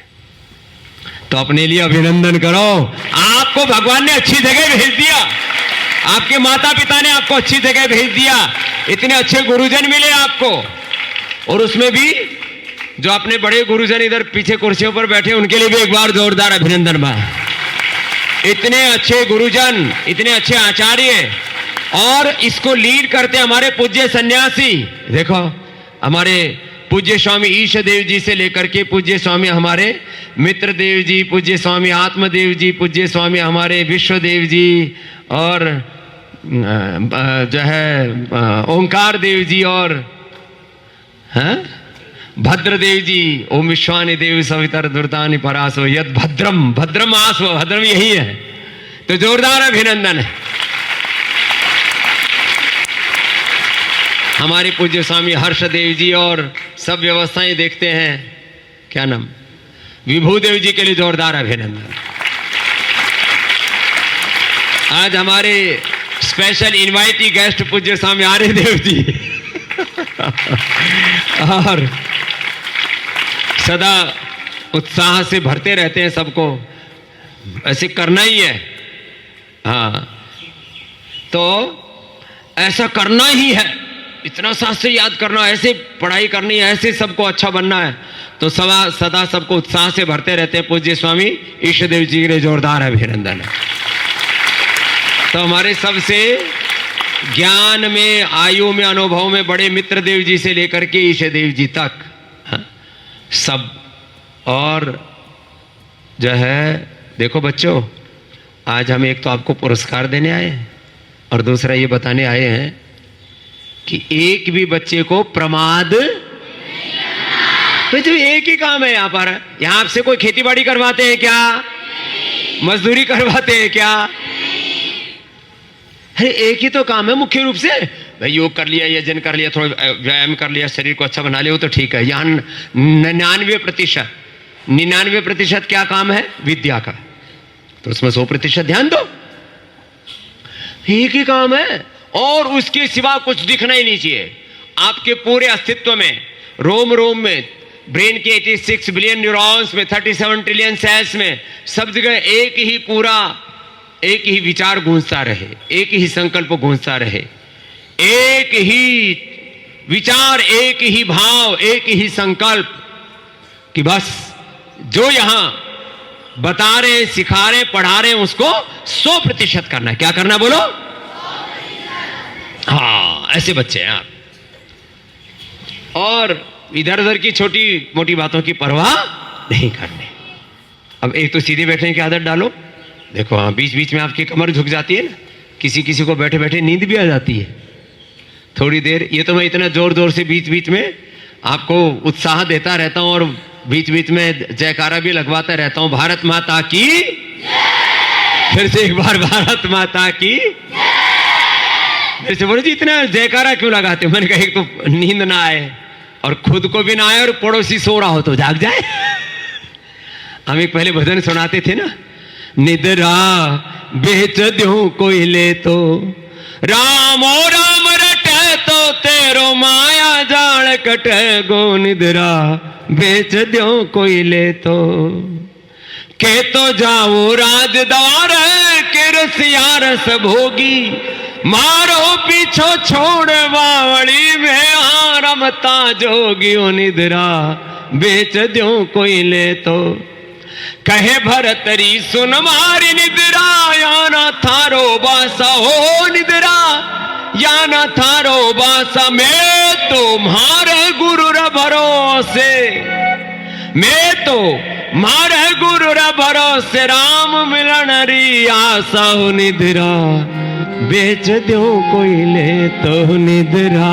तो अपने लिए अभिनंदन करो, आपको भगवान ने अच्छी जगह भेज दिया। आपके माता पिता ने आपको अच्छी जगह भेज दिया। इतने अच्छे गुरुजन मिले आपको। और उसमें भी जो अपने बड़े गुरुजन इधर पीछे कुर्सियों पर बैठे, उनके लिए भी एक बार जोरदार अभिनंदन बा। इतने अच्छे गुरुजन, इतने अच्छे आचार्य, और इसको लीड करते हमारे पूज्य सन्यासी। देखो हमारे पूज्य स्वामी ईशदेव जी से लेकर के पूज्य स्वामी हमारे मित्रदेव जी, पूज्य स्वामी आत्मदेव जी, पूज्य स्वामी हमारे विश्वदेव जी, और जो है ओंकार देव जी, और भद्रदेव जी। ओम विश्वानि देव सवितर दुर्दानि परासो यद भद्रम, भद्रम आसो, भद्रम यही है। तो जोरदार अभिनंदन है। हमारे पूज्य स्वामी हर्षदेव जी और सब व्यवस्थाएं देखते हैं, क्या नाम, विभूदेव जी के लिए जोरदार अभिनंदन। आज हमारे स्पेशल इनवाइटी गेस्ट पूज्य स्वामी आर्यदेव जी और सदा उत्साह से भरते रहते हैं सबको, ऐसे करना ही है। हाँ, तो ऐसा करना ही है, इतना शास्त्र याद करना, ऐसे पढ़ाई करनी है, ऐसे सबको अच्छा बनना है। तो सदा सबको उत्साह से भरते रहते हैं पूज्य स्वामी ईशदेव जी के जोरदार अभिनंदन है। तो हमारे सबसे ज्ञान में, आयु में, अनुभव में बड़े मित्रदेव जी से लेकर के ईशदेव जी तक सब। और जो है देखो बच्चों, आज हम एक तो आपको पुरस्कार देने आए हैं और दूसरा ये बताने आए हैं कि एक भी बच्चे को प्रमाद, तो जो एक ही काम है यहाँ पर। यहाँ आपसे कोई खेती बाड़ी करवाते हैं क्या? मजदूरी करवाते हैं क्या? अरे एक ही तो काम है मुख्य रूप से। भाई योग कर लिया, यजन कर लिया, थोड़ा व्यायाम कर लिया, शरीर को अच्छा बना लिया, वो तो ठीक है। यहाँ 99% क्या काम है? विद्या का। तो उसमें 100% ध्यान दो। एक ही काम है, और उसके सिवा कुछ दिखना ही नहीं चाहिए। आपके पूरे अस्तित्व में, रोम रोम में, ब्रेन के 86 बिलियन न्यूरॉन्स में, 37 ट्रिलियन सेल्स में, सब जगह एक ही पूरा, एक ही विचार गूंजता रहे, एक ही संकल्प गूंजता रहे, एक ही विचार, एक ही भाव, एक ही संकल्प कि बस जो यहां बता रहे, सिखा रहे, पढ़ा रहे, उसको 100% करना है। क्या करना बोलो? हाँ, ऐसे बच्चे हैं आप। और इधर उधर की छोटी मोटी बातों की परवाह नहीं करने। अब एक तो सीधे बैठने की आदत डालो। देखो हाँ, बीच बीच में आपकी कमर झुक जाती है ना, किसी किसी को बैठे बैठे नींद भी आ जाती है थोड़ी देर। ये तो मैं इतना जोर जोर से बीच बीच में आपको उत्साह देता रहता हूं और बीच बीच में जयकारा भी लगवाता रहता हूं। भारत माता की, फिर से एक बार भारत माता की। जैसे बोले जी इतना जयकारा क्यों लगाते हो? मैंने कहा एक तो नींद ना आए और खुद को भी ना आए और पड़ोसी सो रहा हो तो जाग जाए। हम एक पहले भजन सुनाते थे ना, निद्रा बेच दूं कोई ले तो, राम ओ राम रटे तो तेरो माया जाल कटे गो, निद्रा बेच दो कोई ले तो, के तो जाओ राजद्वार के रसिया रस भोगी, मारो पीछो छोड़ बावड़ी में रमता जोगी, ओ निद्रा बेच दो कोई ले तो, कहे भरतरी सुन मारी निद्रा, या ना थारो बासा हो निद्रा, या ना थारो बासा, मैं तुम्हारे गुरु र भरोसे, मैं तो मारे गुरु र भरोसे, राम मिलन री आशा हो, निद्रा बेच दो कोई ले तो, निद्रा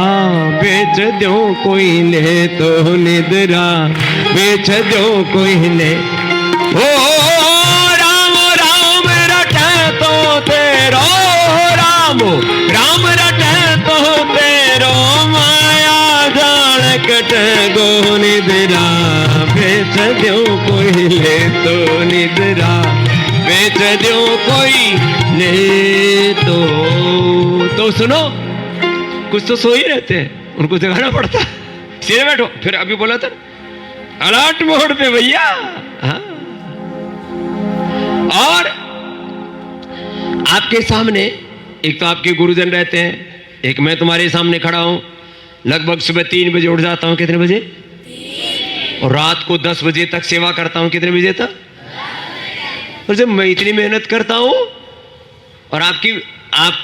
बेच दो कोई ले तो, निद्रा बेच दो कोई ले। ओ राम राम रटे तो तेरो, राम राम रटे तो तेरो, माया जाल कटे गो, निद्रा बेच दो कोई ले तो, निद्रा बेच दो कोई ले तो सुनो, कुछ तो सो ही रहते हैं, उनको जगाना पड़ता है। सीधे बैठो। फिर अभी बोला था अलर्ट मोड पे भैया। हाँ, और आपके सामने एक तो आपके गुरुजन रहते हैं, एक मैं तुम्हारे सामने खड़ा हूं। लगभग सुबह 3 बजे उठ जाता हूं। कितने बजे? और रात को 10 बजे तक सेवा करता हूं। कितने बजे तक? और जब मैं इतनी मेहनत करता हूं और आप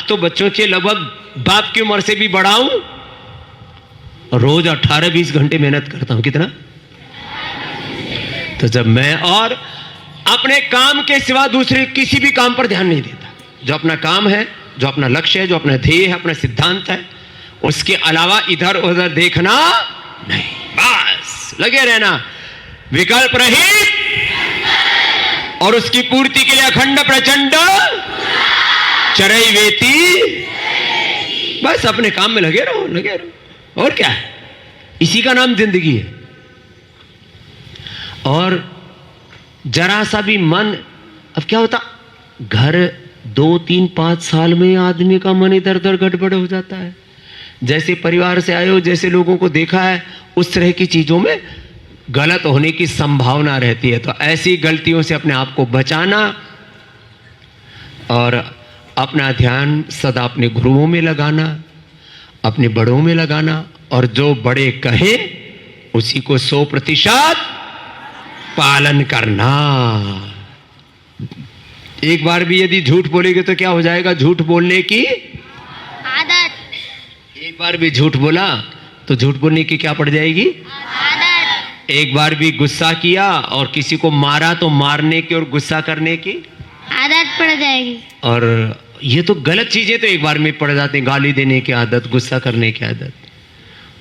तो बच्चों के लगभग बाप की उम्र से भी बड़ा हूं, और रोज 18-20 घंटे मेहनत करता हूं। कितना? तो जब मैं और अपने काम के सिवा दूसरे किसी भी काम पर ध्यान नहीं देता, जो अपना काम है, जो अपना लक्ष्य है, जो अपना ध्येय है, अपना सिद्धांत है, उसके अलावा इधर उधर देखना नहीं, बस लगे रहना विकल्प रहित, और उसकी पूर्ति के लिए अखंड प्रचंड चरई वेती, बस अपने काम में लगे रहो, लगे रहो। और क्या है? इसी का नाम जिंदगी है। और जरा सा भी मन, अब क्या होता, घर 2, 3, 5 साल में आदमी का मन इधर उधर गड़बड़ हो जाता है। जैसे परिवार से आए हो, जैसे लोगों को देखा है, उस तरह की चीजों में गलत होने की संभावना रहती है। तो ऐसी गलतियों से अपने आप को बचाना और अपना ध्यान सदा अपने गुरुओं में लगाना, अपने बड़ों में लगाना, और जो बड़े कहें उसी को 100% पालन करना। एक बार भी यदि झूठ बोलेंगे तो क्या हो जाएगा? झूठ बोलने की आदत। एक बार भी झूठ बोला तो झूठ बोलने की क्या पड़ जाएगी? आदत। एक बार भी गुस्सा किया और किसी को मारा तो मारने की और गुस्सा करने की आदत पड़ जाएगी। और ये तो गलत चीजें तो एक बार में पड़ जाते हैं। गाली देने की आदत, गुस्सा करने की आदत,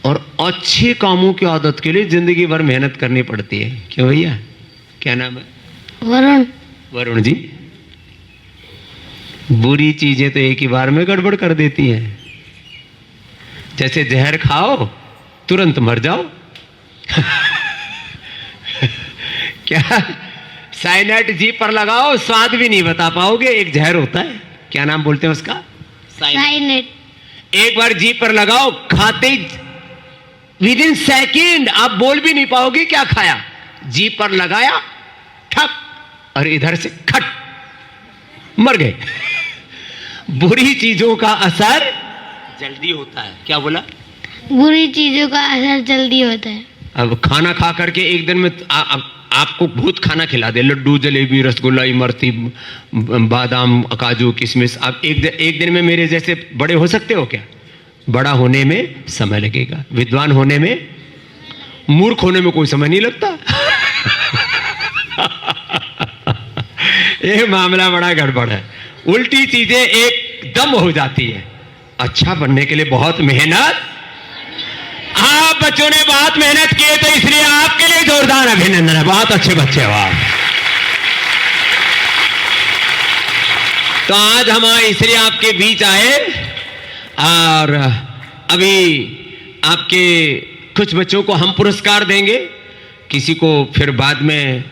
और अच्छे कामों की आदत के लिए जिंदगी भर मेहनत करनी पड़ती है। क्यों भैया? क्या नाम है? वरुण। वरुण जी, बुरी चीजें तो एक ही बार में गड़बड़ कर देती हैं। जैसे जहर खाओ तुरंत मर जाओ। क्या? साइनाइड जीभ पर लगाओ, स्वाद भी नहीं बता पाओगे, एक जहर होता है। क्या नाम बोलते हैं उसका? साइनेट। एक बार जीभ पर लगाओ, खाते विद इन सेकेंड आप बोल भी नहीं पाओगे क्या खाया। जीभ पर लगाया, ठक, और इधर से खट, मर गए। बुरी चीजों का असर जल्दी होता है। क्या बोला? बुरी चीजों का असर जल्दी होता है। अब खाना खा करके एक दिन में आपको बहुत खाना खिला दे, लड्डू, जलेबी, रसगुल्ला, इमरती, बादाम, काजू, किशमिश, आप एक दिन में मेरे जैसे बड़े हो सकते हो क्या? बड़ा होने में समय लगेगा, विद्वान होने में, मूर्ख होने में कोई समय नहीं लगता। ये मामला बड़ा गड़बड़ है। उल्टी चीजें एकदम हो जाती है। अच्छा बनने के लिए बहुत मेहनत, आप बच्चों ने बहुत मेहनत की है, तो इसलिए आपके लिए जोरदार अभिनंदन है। बहुत अच्छे बच्चे हो आप। तो आज हम इसलिए आपके बीच आए, और अभी आपके कुछ बच्चों को हम पुरस्कार देंगे, किसी को फिर बाद में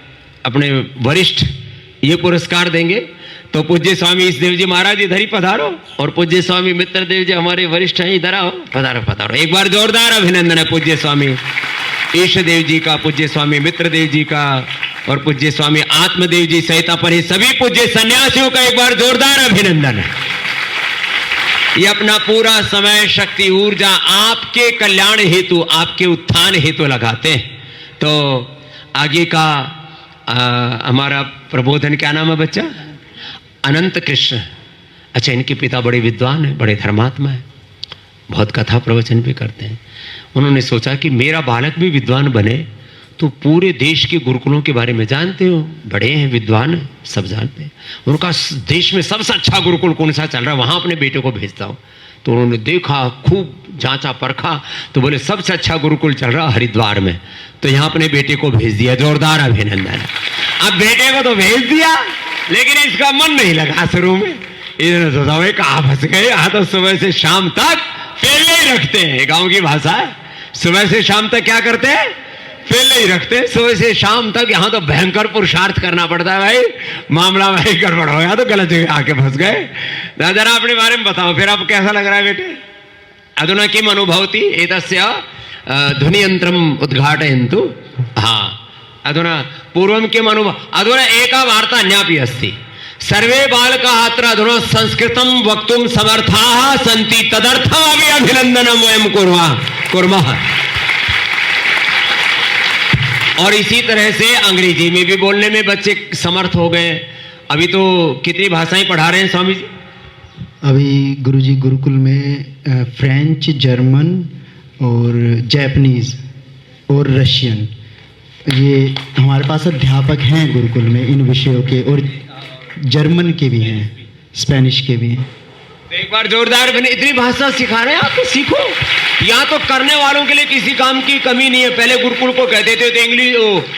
अपने वरिष्ठ ये पुरस्कार देंगे। तो पूज्य स्वामी ईशदेव जी महाराज इधर ही पधारो, और पूज्य स्वामी मित्रदेव जी हमारे वरिष्ठ हैं, इधर आओ, पधारो पधारो। एक बार जोरदार अभिनंदन है पूज्य स्वामी ईशदेव जी का, पूज्य स्वामी मित्रदेव जी का, और पूज्य स्वामी आत्मदेव जी सहित अपने सभी पूज्य सन्यासियों का एक बार जोरदार अभिनंदन है। ये अपना पूरा समय, शक्ति, ऊर्जा आपके कल्याण हेतु, आपके उत्थान हेतु लगाते हैं। तो आगे का हमारा प्रबोधन क्या नाम है बच्चा? अनंत कृष्ण। अच्छा, इनके पिता बड़े विद्वान हैं, बड़े धर्मात्मा हैं, बहुत कथा प्रवचन भी करते हैं। उन्होंने सोचा कि मेरा बालक भी विद्वान बने। तो पूरे देश के गुरुकुलों के बारे में जानते हो, बड़े हैं, विद्वान हैं, सब जानते हैं। उनका देश में सबसे अच्छा गुरुकुल कौन सा चल रहा है, वहाँ अपने बेटे को भेजता हूँ। तो उन्होंने देखा, खूब जांचा परखा, तो बोले सबसे अच्छा गुरुकुल चल रहा हरिद्वार में, तो यहाँ अपने बेटे को भेज दिया। जोरदार अभिनंदन। अब बेटे को तो भेज दिया, लेकिन इसका मन नहीं लगा शुरू में। इन्होंने सोचा भाई कहाँ फंस गए, यहाँ तो सुबह से शाम तक फेले ही रखते हैं। गाँव की भाषा है, सुबह से शाम तक क्या करते हैं? फेले ही रखते हैं। सुबह से शाम तक यहाँ तो भयंकर पुरुषार्थ करना पड़ता है भाई, मामला भाई गड़बड़ हो गया तो गलत जगह आके फंस गए। जरा अपने बारे में बताओ, फिर आपको कैसा लग रहा है बेटे? अधुना किम अनुभवति एतस्य ध्वनियंत्रम उद्घाटयन्तु। हाँ, अधुना पूर्वं किम अनुभव, अधुना एका वार्ता अन्यापि अस्ति। सर्वे बालकाः अत्र अधुना संस्कृतं वक्तुं समर्थाः सन्ति, तदर्थमपि अभिनन्दनं वयं कुर्मः। और इसी तरह से अंग्रेजी में भी बोलने में बच्चे समर्थ हो गए। अभी तो कितनी भाषाएं पढ़ा रहे हैं स्वामी जी? अभी गुरुजी गुरुकुल में फ्रेंच, जर्मन और जापानीज और रशियन, ये हमारे पास अध्यापक हैं गुरुकुल में इन विषयों के, और जर्मन के भी हैं, स्पेनिश के भी हैं। तो एक बार जोरदार बने, इतनी भाषा सिखा रहे हैं आप, तो सीखो। यहाँ तो करने वालों के लिए किसी काम की कमी नहीं है। पहले गुरुकुल को कहते थे तो इंग्लिश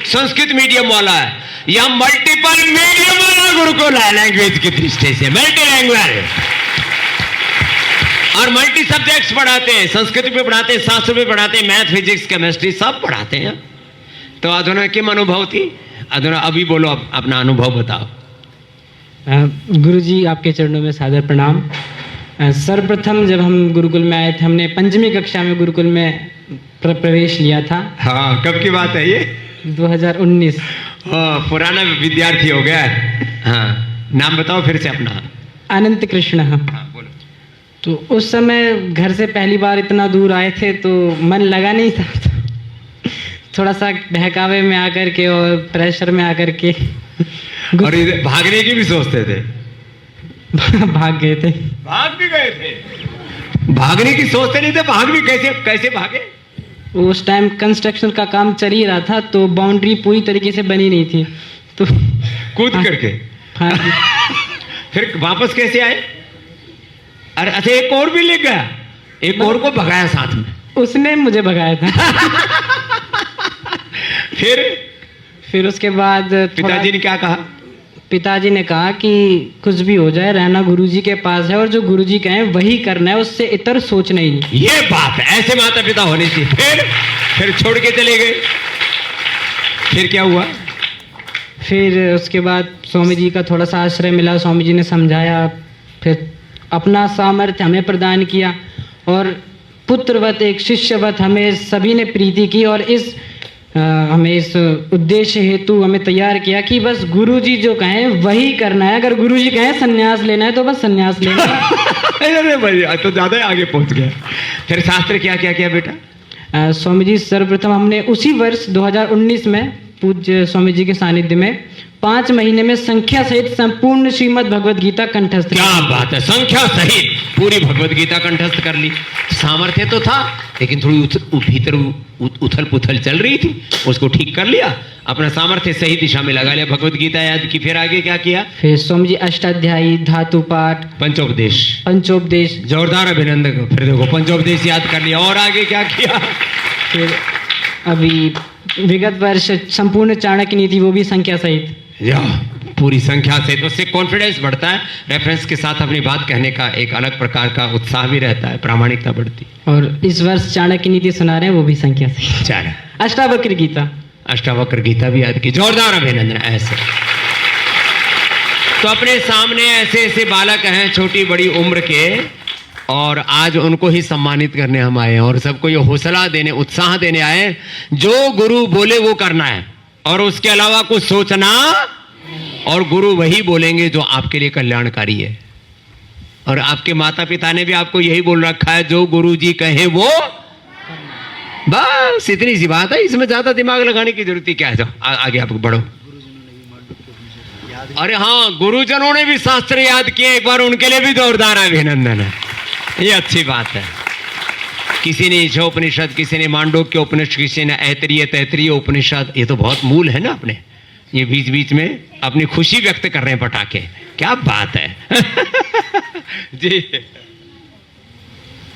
संस्कृत मीडियम वाला है, या मल्टीपल मीडियम वाला गुरुकुल है। लैंग्वेज की दृष्टि से मल्टी लैंग्वेज और मल्टी सब्जेक्ट्स पढ़ाते हैं। संस्कृत भी पढ़ाते हैं, शास्त्र भी पढ़ाते हैं, मैथ, फिजिक्स, केमिस्ट्री सब पढ़ाते हैं। तो अधुना किम अनुभव थी? अधुना अभी बोलो, अपना अनुभव बताओ। गुरुजी आपके चरणों में सादर प्रणाम। सर्वप्रथम जब हम गुरुकुल में आए थे, हमने 5वीं कक्षा में गुरुकुल में प्रवेश लिया था। हाँ, कब की बात है ये? 2019। हाँ, पुराना विद्यार्थी हो गया। हाँ, नाम बताओ फिर से अपना। अनंत कृष्ण। हाँ, बोलो। तो उस समय घर से पहली बार इतना दूर आए थे तो मन लगा नहीं था, थोड़ा सा बहकावे में आकर के और प्रेशर में आकर के और भागने की भी सोचते थे। भाग गए थे। भाग भी गए थे? भागने की सोचते नहीं थे, भाग भी कैसे भागे? उस टाइम कंस्ट्रक्शन का काम चल ही रहा था, तो बाउंड्री पूरी तरीके से बनी नहीं थी, तो कूद करके फिर वापस कैसे आए? अरे अच्छा, एक और भी ले गया, एक और को भगाया साथ में। उसने मुझे भगाया था। फिर उसके बाद पिताजी ने क्या कहा? पिताजी ने कहा कि कुछ भी हो जाए, रहना गुरुजी के पास है और जो गुरुजी कहें वही करना है, उससे इतर सोचना ही नहीं। ये बात है, ऐसे माता पिता होने चाहिए। फिर छोड़ के चले गए। फिर क्या हुआ? फिर उसके बाद स्वामी जी का थोड़ा सा आश्रय मिला, स्वामी जी ने समझाया, फिर अपना सामर्थ्य हमें प्रदान किया और पुत्रवत एक शिष्यवत हमें सभी ने प्रीति की और हमें इस उद्देश्य हेतु हमें तैयार किया कि बस गुरुजी जो कहें वही करना है। अगर गुरुजी कहें संन्यास लेना है तो बस संन्यास लेना है। अरे भाई तो ज्यादा ही आगे पहुंच गया। फिर शास्त्र क्या क्या किया बेटा? स्वामी जी सर्वप्रथम हमने उसी वर्ष 2019 में पूज्य स्वामी जी के सानिध्य में 5 महीने में संख्या सहित संपूर्ण श्रीमद् भगवद गीता कंठस्थ। क्या बात है, संख्या सहित पूरी भगवद गीता कंठस्थ कर ली। सामर्थ्य तो था लेकिन थोड़ी भीतर उथल पुथल चल रही थी, उसको ठीक कर लिया, अपना सामर्थ्य सही दिशा में लगा लिया, भगवद गीता याद की। फिर आगे क्या किया? फिर स्वामी जी अष्टाध्यायी, धातु पाठ, पंचोपदेश। जोरदार अभिनंदन। फिर देखो पंचोपदेश याद कर लिया, और आगे क्या किया? फिर अभी विगत वर्ष संपूर्ण चाणक्य नीति, वो भी संख्या सहित। या पूरी संख्या से, तो उससे कॉन्फिडेंस बढ़ता है, रेफरेंस के साथ अपनी बात कहने का एक अलग प्रकार का उत्साह भी रहता है, प्रामाणिकता बढ़ती। और इस वर्ष चाणक्य नीति सुना रहे हैं, वो भी संख्या से। चल, अष्टावक्र गीता, अष्टावक्र गीता भी याद की। जोरदार अभिनंदन। ऐसे तो अपने सामने ऐसे ऐसे बालक हैं छोटी बड़ी उम्र के, और आज उनको ही सम्मानित करने हम आए हैं और सबको ये हौसला देने, उत्साह देने आए, जो गुरु बोले वो करना है और उसके अलावा कुछ सोचना, और गुरु वही बोलेंगे जो आपके लिए कल्याणकारी है। और आपके माता पिता ने भी आपको यही बोल रखा है, जो गुरु जी कहे वो, बस इतनी सी बात है, इसमें ज्यादा दिमाग लगाने की जरूरत क्या है। आगे आप बढ़ो। अरे हाँ, गुरुजनों ने भी शास्त्र याद किए, एक बार उनके लिए भी जोरदार अभिनंदन है। ये अच्छी बात है। किसी ने ईशोपनिषद, किसी ने मांडूक्य उपनिषद, किसी ने ऐतरीय तैतरीय उपनिषद। ये तो बहुत मूल है ना अपने। ये बीच बीच में अपनी खुशी व्यक्त कर रहे हैं पटाखे, क्या बात है। जी।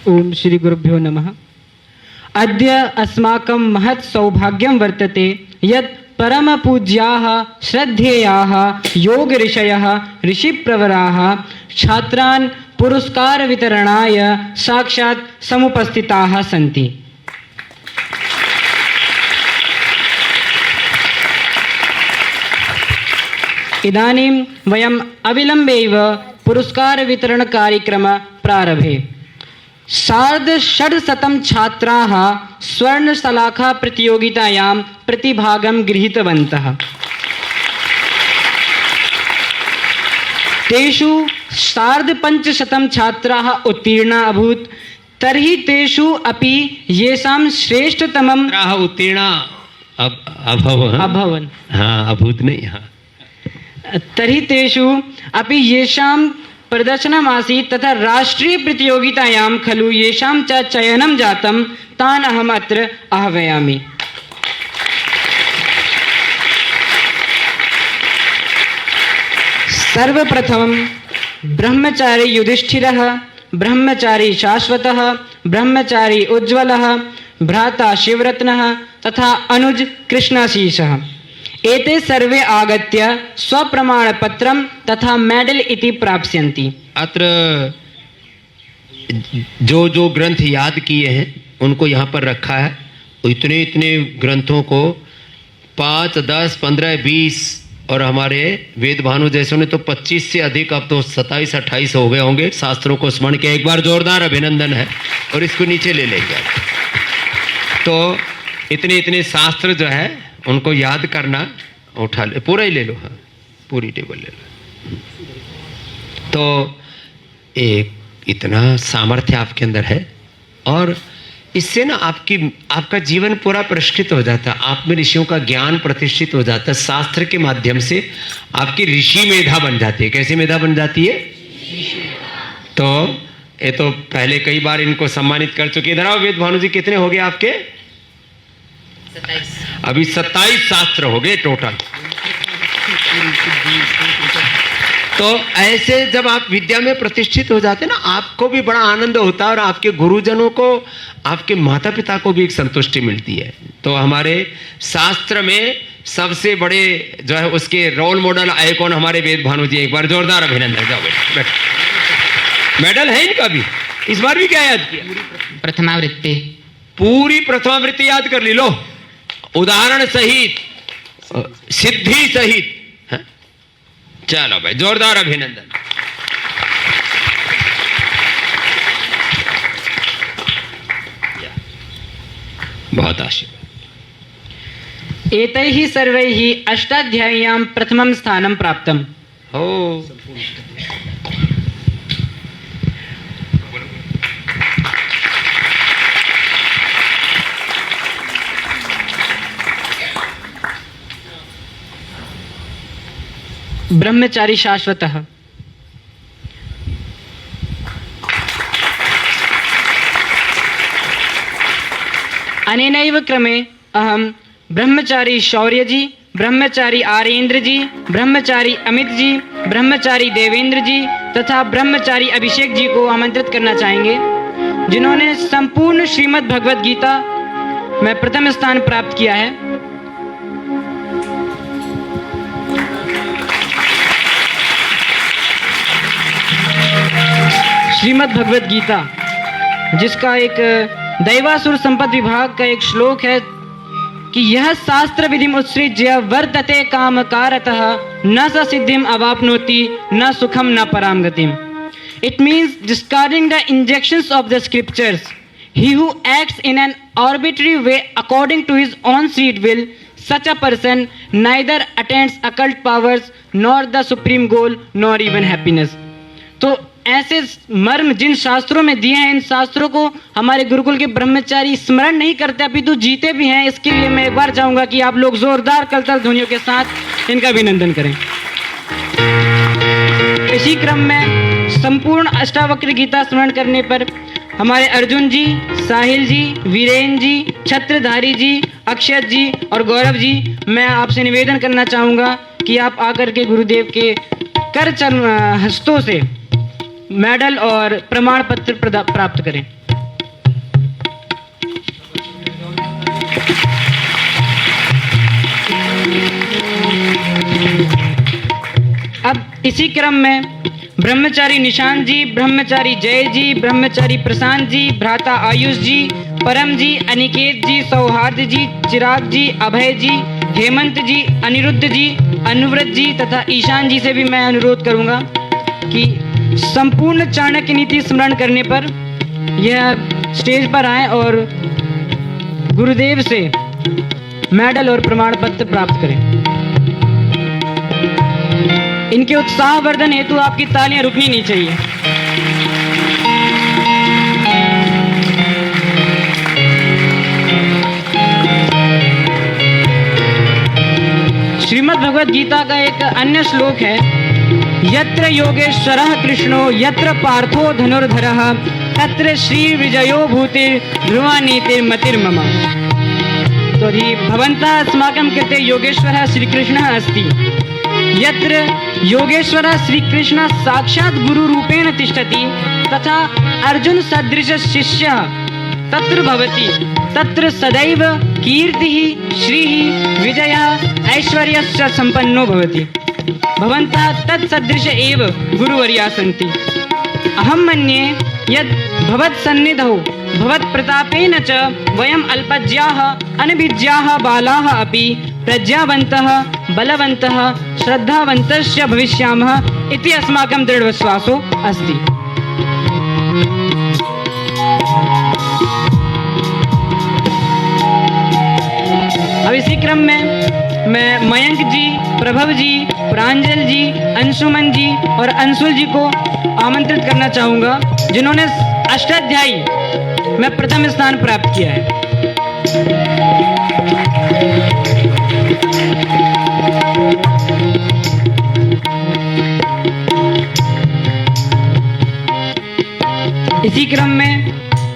ओम श्री गुरुभ्यो नमः। अद्य अस्माकं महत् सौभाग्यं वर्तते यत् परम पूज्याः श्रद्धेयाः योग ऋषयः ऋषिप्रवराः छात्रान् पुरस्कार वितरणाय साक्षात् समुपस्थिताः सन्ति। इदानीं वयम् अविलम्बेव पुरस्कार वितरण कार्यक्रम प्रारभे। 650 छात्राः स्वर्णशलाखा प्रतियोगितायां प्रतिभागं गृहीतवन्तः। तेषु 550 छात्राः उत्तीर्णा अभूत्। तर्हि तेषु अपि येषां श्रेष्ठतमं उत्तीर्णा अभवन्। हाँ, अभूत नहीं। हाँ, तर्हि तेषु अपि येषां प्रदर्शनमासीत् तथा राष्ट्रीय प्रतियोगितायां खलु येषां च चयनं जातं तान् अहम् अत्र आह्वयामि। सर्वप्रथमं ब्रह्मचारी युधिष्ठिरः, ब्रह्मचारी शाश्वतः, ब्रह्मचारी उज्ज्वलः, भ्राता शिवरत्नः तथा अनुज कृष्णाशीषः। एते सर्वे आगत्य स्वप्रमाणपत्रं तथा मेडल इति प्राप्स्यन्ति। अत्र जो जो ग्रंथ याद किए हैं उनको यहाँ पर रखा है। इतने इतने ग्रंथों को 5, 10, 15, 20 और हमारे वेद भानु जैसों ने तो 25 से अधिक, अब तो 27, 28 हो गए होंगे शास्त्रों को स्मरण किया। एक बार जोरदार अभिनंदन है। और इसको नीचे ले लेंगे। तो इतने इतने शास्त्र जो है उनको याद करना, उठा ले, पूरा ही ले लो। हाँ, पूरी टेबल ले लो। तो एक इतना सामर्थ्य आपके अंदर है, और इससे ना आपका जीवन पूरा परिष्कृत हो जाता है। आप में ऋषियों का ज्ञान प्रतिष्ठित हो जाता है। शास्त्र के माध्यम से आपकी ऋषि मेधा बन जाती है। कैसी मेधा बन जाती है? तो ये तो पहले कई बार इनको सम्मानित कर चुके। इधर आओ वेद भानु जी, कितने हो गए आपके? 27। अभी 27 शास्त्र हो गए टोटल। तो ऐसे जब आप विद्या में प्रतिष्ठित हो जाते हैं ना, आपको भी बड़ा आनंद होता है और आपके गुरुजनों को, आपके माता पिता को भी एक संतुष्टि मिलती है। तो हमारे शास्त्र में सबसे बड़े जो है उसके रोल मॉडल आइकॉन हमारे वेद भानु जी। एक बार जोरदार अभिनंदन। जाओ बैठो। मेडल है इनका भी। इस बार भी क्या याद किया? प्रथमावृत्ति, पूरी प्रथमावृत्ति याद कर ली। लो, उदाहरण सहित, सिद्धि सहित। चलो भाई, जोरदार अभिनंदन। बहुत आशीर्वाद। एतैः सर्वैः अष्टाध्याय्यां प्रथमं स्थानं प्राप्तम्। हो ब्रह्मचारी शाश्वतः। अनेनैव क्रमे अहं ब्रह्मचारी शौर्य जी, ब्रह्मचारी आर्येंद्र जी, ब्रह्मचारी अमित जी, ब्रह्मचारी देवेंद्र जी तथा ब्रह्मचारी अभिषेक जी को आमंत्रित करना चाहेंगे, जिन्होंने संपूर्ण श्रीमद् भगवद गीता में प्रथम स्थान प्राप्त किया है। श्रीमद् भगवद गीता, जिसका एक दैवासुर संपद विभाग का एक श्लोक है कि यह शास्त्र विधिम उत्सृज्य वर्तते काम कारतः न स सिद्धिम अवाप्नोति न सुखम न पराम गतिम। It means discarding the injunctions of the scriptures. He who acts in an arbitrary way according to his own sweet will, such a person neither attains occult powers nor the supreme goal nor even happiness. तो ऐसे मर्म जिन शास्त्रों में दिए हैं, इन शास्त्रों को हमारे गुरुकुल के ब्रह्मचारी स्मरण नहीं करते अपितु जीते भी हैं। इसके लिए मैं एक बार चाहूंगा कि आप लोग जोरदार कलतल ध्वनियों के साथ इनका अभिनंदन करें। इसी क्रम में संपूर्ण अष्टावक्र गीता स्मरण करने पर हमारे अर्जुन जी, साहिल जी, वीरेन जी, छत्रधारी जी, अक्षत जी और गौरव जी, मैं आपसे निवेदन करना चाहूँगा कि आप आकर के गुरुदेव के कर हस्तों से मेडल और प्रमाण पत्र प्राप्त करें। अब इसी क्रम में ब्रह्मचारी निशांत जी, ब्रह्मचारी जय जी, ब्रह्मचारी प्रशांत जी, भ्राता आयुष जी, परम जी, अनिकेत जी, सौहार्द जी, चिराग जी, अभय जी, हेमंत जी, अनिरुद्ध जी, अनुव्रत जी तथा ईशान जी से भी मैं अनुरोध करूंगा कि संपूर्ण चाणक्य नीति स्मरण करने पर यह स्टेज पर आए और गुरुदेव से मेडल और प्रमाण पत्र प्राप्त करें। इनके उत्साह वर्धन हेतु आपकी तालियां रुकनी नहीं चाहिए। श्रीमद् भगवद गीता का एक अन्य श्लोक है, यत्र योगेश्वरः कृष्णो यत्र पार्थो धनुर्धरः तत्र श्री विजयो भूतिर् ध्रुवा नीतिर्मतिर्मम। तो भवन्तः अस्माकं कृते योगेश्वरः श्रीकृष्णः अस्ति। यत्र योगेश्वरः श्रीकृष्णः साक्षात् गुरुरूपेण तिष्ठति तथा अर्जुन सदृश शिष्यः तत्र भवति, तत्र सदैव कीर्तिः श्रीः विजयः ऐश्वर्यश्च सम्पन्नो भवति। भवन्तः तत्सदृश एव गुरुवर्याः सन्ति। अहं मन्ये यत् भवत्सन्निधौ भवत्प्रतापेन च वयम् अल्पज्याः अनभिज्याः बालाः अपि प्रज्ञावन्तः बलवन्तः श्रद्धावन्तश्च भविष्यामः इति अस्माकं दृढविश्वासो अस्ति। अब इसी क्रम में मैं मयंक जी, प्रभव जी, प्रांजल जी, अंशुमन जी और अंशुल जी को आमंत्रित करना चाहूँगा, जिन्होंने अष्टाध्यायी में प्रथम स्थान प्राप्त किया है। इसी क्रम में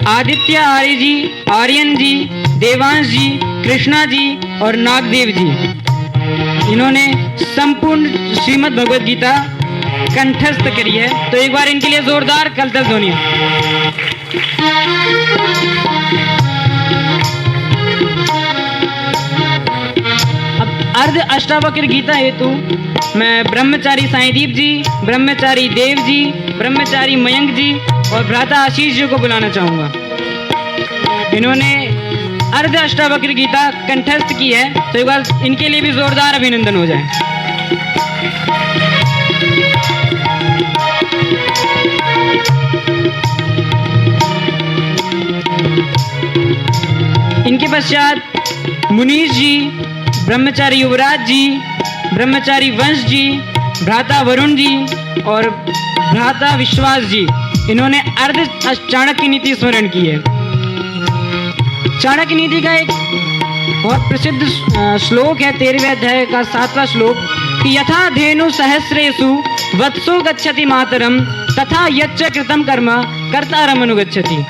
आदित्य आर्य जी, आर्यन जी, देवांश जी, कृष्णा जी और नागदेव जी, इन्होंने संपूर्ण श्रीमद् भगवद गीता कंठस्थ करी है। तो एक बार इनके लिए जोरदार कलतल ध्वनियां। अब अर्ध अष्टावक्र गीता हेतु मैं ब्रह्मचारी साईदीप जी, ब्रह्मचारी देव जी, ब्रह्मचारी मयंक जी और भ्राता आशीष जी को बुलाना चाहूंगा। इन्होंने अर्ध अष्टावक्र गीता कंठस्थ की है, तो एक बार इनके लिए भी जोरदार अभिनंदन हो जाए। इनके पश्चात मुनीश जी, ब्रह्मचारी युवराज जी, ब्रह्मचारी वंश जी, भ्राता वरुण जी और भ्राता विश्वास जी, इन्होंने अर्ध चाणक्य नीति स्मरण की है। चाणक्य नीति का एक बहुत प्रसिद्ध श्लोक है 13वें अध्याय का 7वां श्लोक कि यथा धेनु सहस्रेषु वत्सो गच्छति मातरम तथा यच्च कृतं कर्म कर्तारम अनुगच्छति।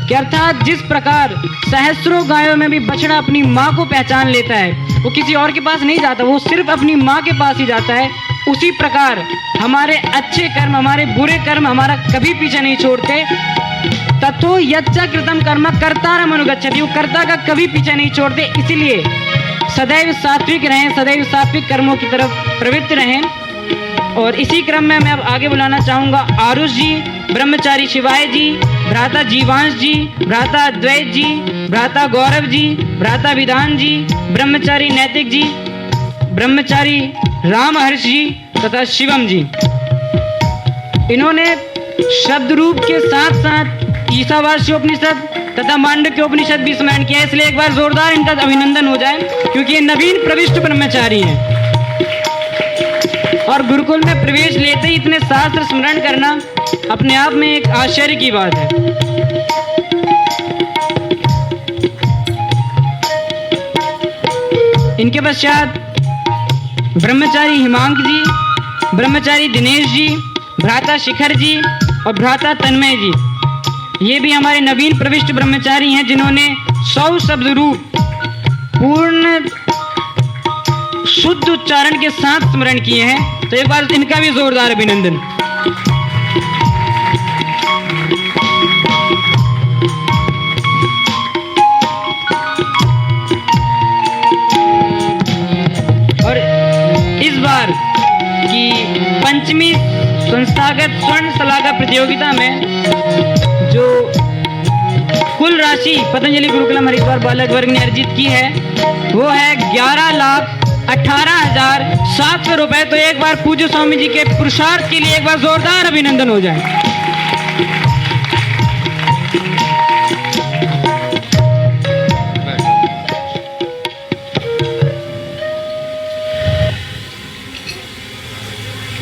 कि अर्थात जिस प्रकार सहस्रों गायों में भी बछड़ा अपनी माँ को पहचान लेता है, वो किसी और के पास नहीं जाता, वो सिर्फ अपनी माँ के पास ही जाता है, उसी प्रकार हमारे अच्छे कर्म, हमारे बुरे कर्म हमारा कभी पीछे नहीं छोड़ते। तथो यच्च कृतं कर्म कर्तारम अनुगच्छति, वो कर्ता का कभी पीछे नहीं छोड़ते। इसीलिए सदैव सात्विक रहें, सदैव सात्विक कर्मों की तरफ प्रवृत्त रहें। और इसी क्रम में मैं अब आगे बुलाना चाहूँगा आरुष जी, ब्रह्मचारी शिवाय जी, भ्राता जीवांश जी, भ्राता अद्वैत जी, भ्राता गौरव जी, भ्राता विधान जी, ब्रह्मचारी नैतिक जी, ब्रह्मचारी रामहर्ष जी तथा शिवम जी। इन्होंने शब्द रूप के साथ साथ ईशावास्योपनिषद तथा मांडुक्योपनिषद भी स्मरण किया, इसलिए एक बार जोरदार इनका अभिनंदन हो जाए, क्योंकि ये नवीन प्रविष्ट ब्रह्मचारी हैं और गुरुकुल में प्रवेश लेते ही इतने शास्त्र स्मरण करना अपने आप में एक आश्चर्य की बात है। इनके पश्चात ब्रह्मचारी हिमांक जी, ब्रह्मचारी दिनेश जी, भ्राता शिखर जी और भ्राता तन्मय जी, ये भी हमारे नवीन प्रविष्ट ब्रह्मचारी हैं, जिन्होंने 100 शब्द रूप पूर्ण शुद्ध उच्चारण के साथ स्मरण किए हैं। तो एक बार इनका भी जोरदार अभिनंदन। और इस बार की पंचमी संस्थागत स्वर्ण शलाका प्रतियोगिता में जो कुल राशि पतंजलि गुरुकुलम हरिद्वार बालक वर्ग ने अर्जित की है वो है 11,18,700 रुपए। तो एक बार पूज्य स्वामी जी के पुरुषार्थ के लिए एक बार जोरदार अभिनंदन हो जाए।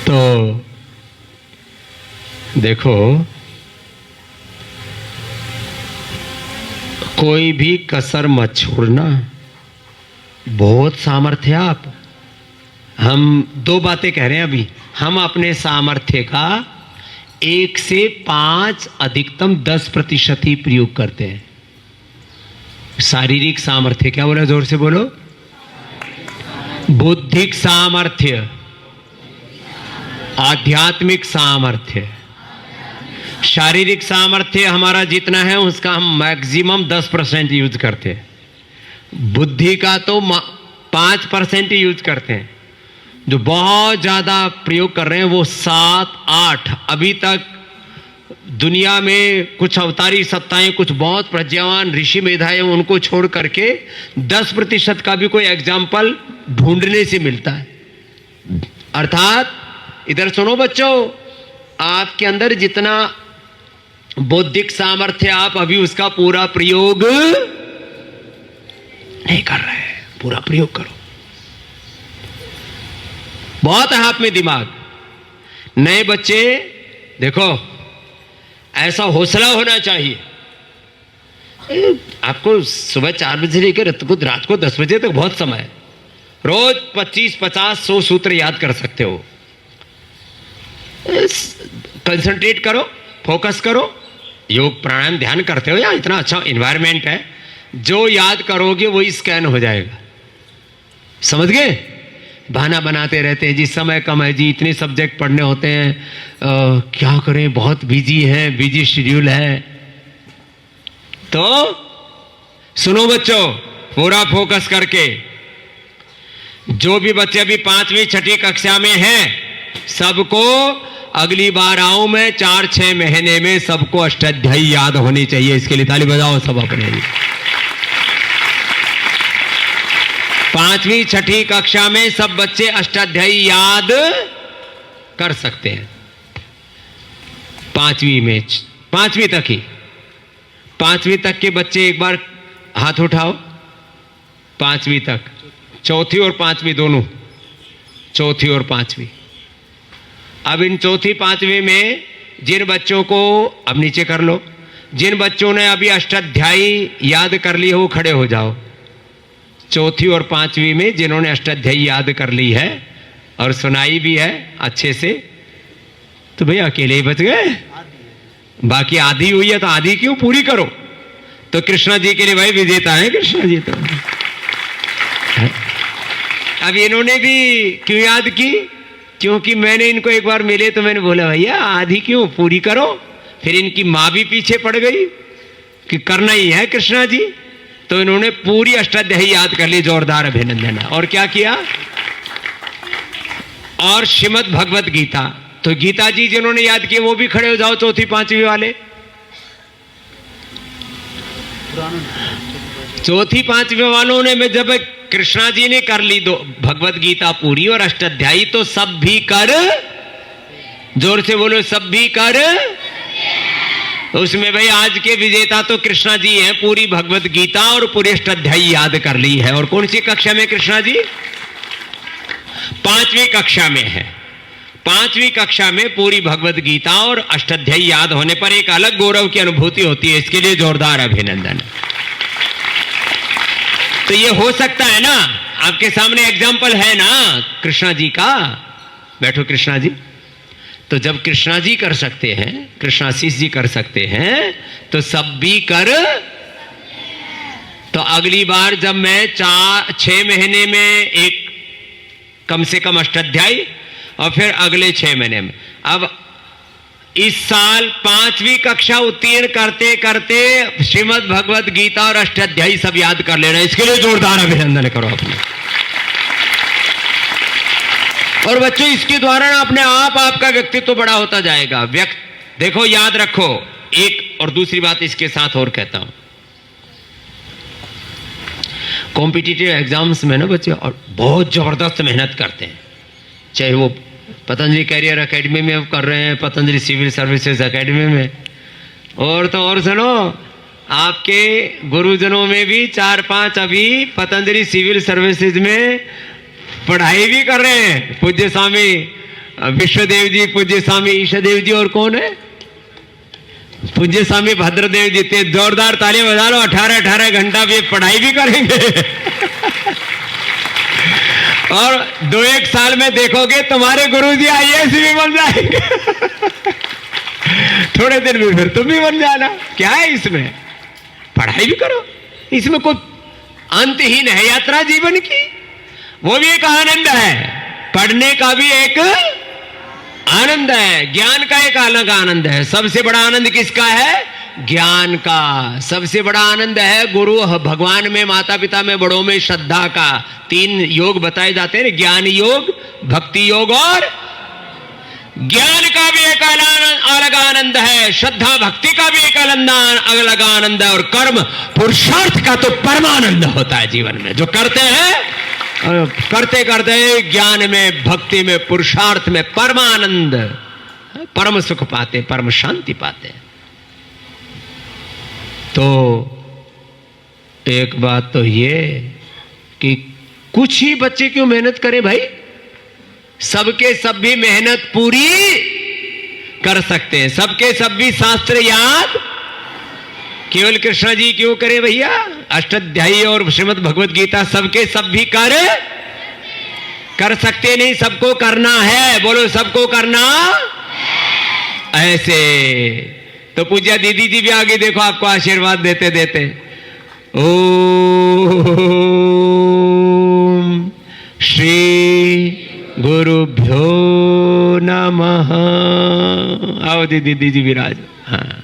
तो देखो, कोई भी कसर मत छोड़ना, बहुत सामर्थ्य आप। हम 2 बातें कह रहे हैं अभी। हम अपने सामर्थ्य का 1 से 5 अधिकतम 10% ही प्रयोग करते हैं। शारीरिक सामर्थ्य, क्या बोला, जोर से बोलो। बौद्धिक सामर्थ्य, आध्यात्मिक सामर्थ्य। शारीरिक सामर्थ्य हमारा जितना है उसका हम मैक्सिमम 10% यूज करते हैं। बुद्धि का तो 5% ही यूज करते हैं। जो बहुत ज़्यादा प्रयोग कर रहे हैं वो 7-8। अभी तक दुनिया में कुछ अवतारी सत्ताएं, कुछ बहुत प्रज्ञावान ऋषि मेधाएं, उनको छोड़ करके 10% का भी कोई एग्जाम्पल ढूंढने से मिलता है। अर्थात इधर सुनो बच्चों, आपके अंदर जितना बौद्धिक सामर्थ्य, आप अभी उसका पूरा प्रयोग नहीं कर रहे हैं। पूरा प्रयोग करो। बहुत है आप में दिमाग। नए बच्चे देखो, ऐसा हौसला होना चाहिए। आपको सुबह 4 बजे लेकर रात को 10 बजे तक बहुत समय है। रोज 25, 50, 100 सूत्र याद कर सकते हो। कंसंट्रेट करो, फोकस करो। योग प्राणायाम ध्यान करते हो या इतना अच्छा एनवायरनमेंट है, जो याद करोगे वही स्कैन हो जाएगा। समझ गए? बहाना बनाते रहते हैं जी, समय कम है जी, इतने सब्जेक्ट पढ़ने होते हैं, क्या करें, बहुत बिजी है, बिजी शेड्यूल है। तो सुनो बच्चों, पूरा फोकस करके। जो भी बच्चे अभी 5वीं 6ठी कक्षा में हैं, सबको अगली बार आऊं मैं 4-6 महीने में सबको अष्टाध्यायी याद होनी चाहिए। इसके लिए ताली बजाओ सब अपने लिए। 5वीं 6ठी कक्षा में सब बच्चे अष्टाध्यायी याद कर सकते हैं। 5वीं तक ही। 5वीं तक के बच्चे एक बार हाथ उठाओ। 5वीं तक, चौथी और 5वीं दोनों, चौथी और 5वीं। अब इन चौथी 5वीं में जिन बच्चों को, अब नीचे कर लो, जिन बच्चों ने अभी अष्टाध्यायी याद कर ली है वो खड़े हो जाओ। चौथी और 5वीं में जिन्होंने अष्टाध्यायी याद कर ली है और सुनाई भी है अच्छे से, तो भैया अकेले ही बच गए, बाकी आधी हुई है तो आधी क्यों, पूरी करो। तो कृष्णा जी के लिए भाई विजेता है कृष्णा जी। तो अब इन्होंने भी क्यों याद की, क्योंकि मैंने इनको एक बार मिले तो मैंने बोला भैया आधी क्यों, पूरी करो। फिर इनकी माँ भी पीछे पड़ गई कि करना ही है कृष्णा जी, तो इन्होंने पूरी अष्टाध्यायी याद कर ली, जोरदार अभिनंदन। और क्या किया, और श्रीमद् भगवत गीता, तो गीता जी जिन्होंने याद किए वो भी खड़े हो जाओ, चौथी 5वीं वाले। चौथी 5वीं वालों ने में जब कृष्णा जी ने कर ली दो भगवत गीता पूरी और अष्टाध्यायी, तो सब भी कर, जोर से बोलो, सब भी कर। उसमें भाई आज के विजेता तो कृष्णा जी हैं, पूरी भगवत गीता और पूरी अष्टाध्यायी याद कर ली है। और कौन सी कक्षा में कृष्णा जी, 5वीं कक्षा में है। 5वीं कक्षा में पूरी भगवत गीता और अष्टाध्यायी याद होने पर एक अलग गौरव की अनुभूति होती है, इसके लिए जोरदार अभिनंदन। तो ये हो सकता है ना, आपके सामने एग्जाम्पल है ना कृष्णा जी का, बैठो कृष्णा जी। तो जब कृष्णा जी कर सकते हैं, कृष्णाशीष जी कर सकते हैं, तो सब भी कर। तो अगली बार जब मैं 6 महीने में एक कम से कम अष्टाध्यायी और फिर अगले 6 महीने में, अब इस साल 5वीं कक्षा उत्तीर्ण करते करते श्रीमद् भगवत गीता और अष्टाध्यायी सब याद कर लेना, इसके लिए जोरदार अभिनंदन करो अपने। और बच्चों इसके द्वारा अपने आप आपका व्यक्तित्व बड़ा होता जाएगा। देखो याद रखो, एक और दूसरी बात इसके साथ और कहता हूं, कॉम्पिटिटिव एग्जाम्स में ना बच्चे और बहुत जबरदस्त मेहनत करते हैं, चाहे वो पतंजलि कैरियर एकेडमी में कर रहे हैं, पतंजलि सिविल सर्विसेज एकेडमी में, और तो और सुनो, आपके गुरुजनों में भी 4-5 अभी पतंजलि सिविल सर्विसेज में पढ़ाई भी कर रहे हैं। पूज्य स्वामी विश्वदेव जी, पूज्य स्वामी ईशदेव जी, और कौन है, पूज्य स्वामी भद्रदेव जी। ते जोरदार ताली बजा लो, 18-18 घंटा भी पढ़ाई भी करेंगे। और 2-1 साल में देखोगे तुम्हारे गुरुजी IAS भी बन जाएंगे। थोड़े दिन में फिर तुम भी बन जाना। क्या है इसमें, पढ़ाई भी करो, इसमें कोई अंतहीन है यात्रा जीवन की। वो भी एक आनंद है, पढ़ने का भी एक आनंद है, ज्ञान का एक अलग आनंद है। सबसे बड़ा आनंद किसका है, ज्ञान का। सबसे बड़ा आनंद है गुरु भगवान में, माता पिता में, बड़ों में श्रद्धा का। 3 योग बताए जाते हैं, ज्ञान योग, भक्ति योग और ज्ञान का भी एक अलग आनंद है, श्रद्धा भक्ति का भी एक अलग आनंद है, और कर्म पुरुषार्थ का तो परमानंद होता है जीवन में। जो करते हैं और करते करते ज्ञान में, भक्ति में, पुरुषार्थ में परमानंद, परम सुख पाते, परम शांति पाते। तो एक बात तो ये कि कुछ ही बच्चे क्यों मेहनत करें भाई, सबके सब भी मेहनत पूरी कर सकते हैं, सबके सब भी शास्त्र याद केवल कृष्णा जी क्यों करें भैया। अष्टाध्यायी और श्रीमद् भगवत गीता सबके सब भी कर सकते नहीं, सबको करना है, बोलो सबको करना ऐसे। तो पूज्या दीदी जी भी आगे देखो आपको आशीर्वाद देते देते, ओम श्री गुरुभ्यो नमः। आओ दीदी जी विराज। हाँ,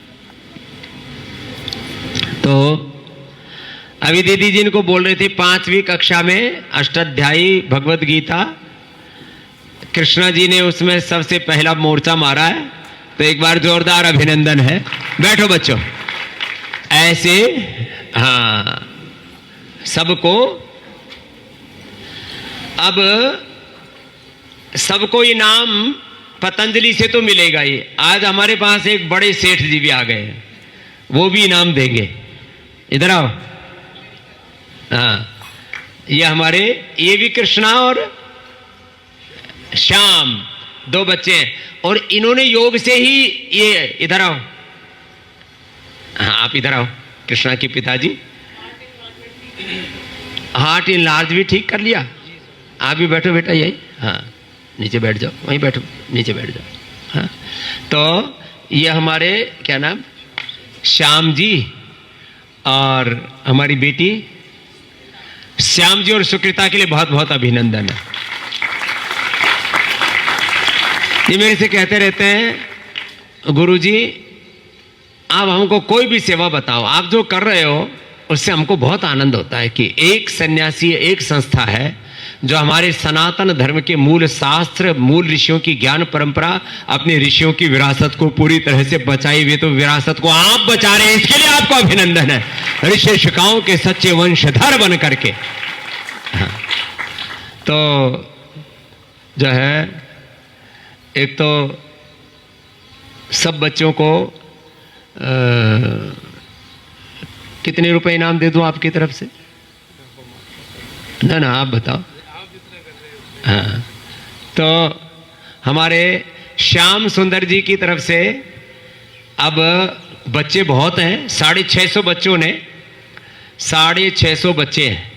तो अभी दीदी जी इनको बोल रही थी 5वीं कक्षा में अष्टाध्यायी भगवत गीता, कृष्णा जी ने उसमें सबसे पहला मोर्चा मारा है, तो एक बार जोरदार अभिनंदन है। बैठो बच्चों ऐसे। हाँ, सबको, अब सबको इनाम पतंजलि से तो मिलेगा ही। आज हमारे पास एक बड़े सेठ जी भी आ गए हैं, वो भी इनाम देंगे। इधर आओ। हाँ, ये हमारे ये भी कृष्णा और श्याम 2 बच्चे हैं, और इन्होंने योग से ही ये इधर आओ, हाँ आप इधर आओ, कृष्णा के पिताजी हार्ट इनलार्ज भी ठीक कर लिया। आप भी बैठो बेटा, यही, हाँ नीचे बैठ जाओ, वहीं बैठो, नीचे बैठ जाओ। हाँ तो ये हमारे क्या नाम, श्याम जी और हमारी बेटी श्याम जी और सुकृता के लिए बहुत बहुत अभिनंदन है। ये मेरे से कहते रहते हैं गुरुजी आप हमको कोई भी सेवा बताओ, आप जो कर रहे हो उससे हमको बहुत आनंद होता है कि एक सन्यासी, एक संस्था है जो हमारे सनातन धर्म के मूल शास्त्र, मूल ऋषियों की ज्ञान परंपरा, अपने ऋषियों की विरासत को पूरी तरह से बचाई हुई, तो विरासत को आप बचा रहे हैं, इसके लिए आपको अभिनंदन है, ऋषि शिकाओं के सच्चे वंशधर बन करके। हाँ। तो जो है एक तो सब बच्चों को कितने रुपए इनाम दे दूं आपकी तरफ से? ना आप बताओ। हाँ तो हमारे श्याम सुंदर जी की तरफ से अब बच्चे बहुत हैं, 650 बच्चों ने, 650 बच्चे हैं,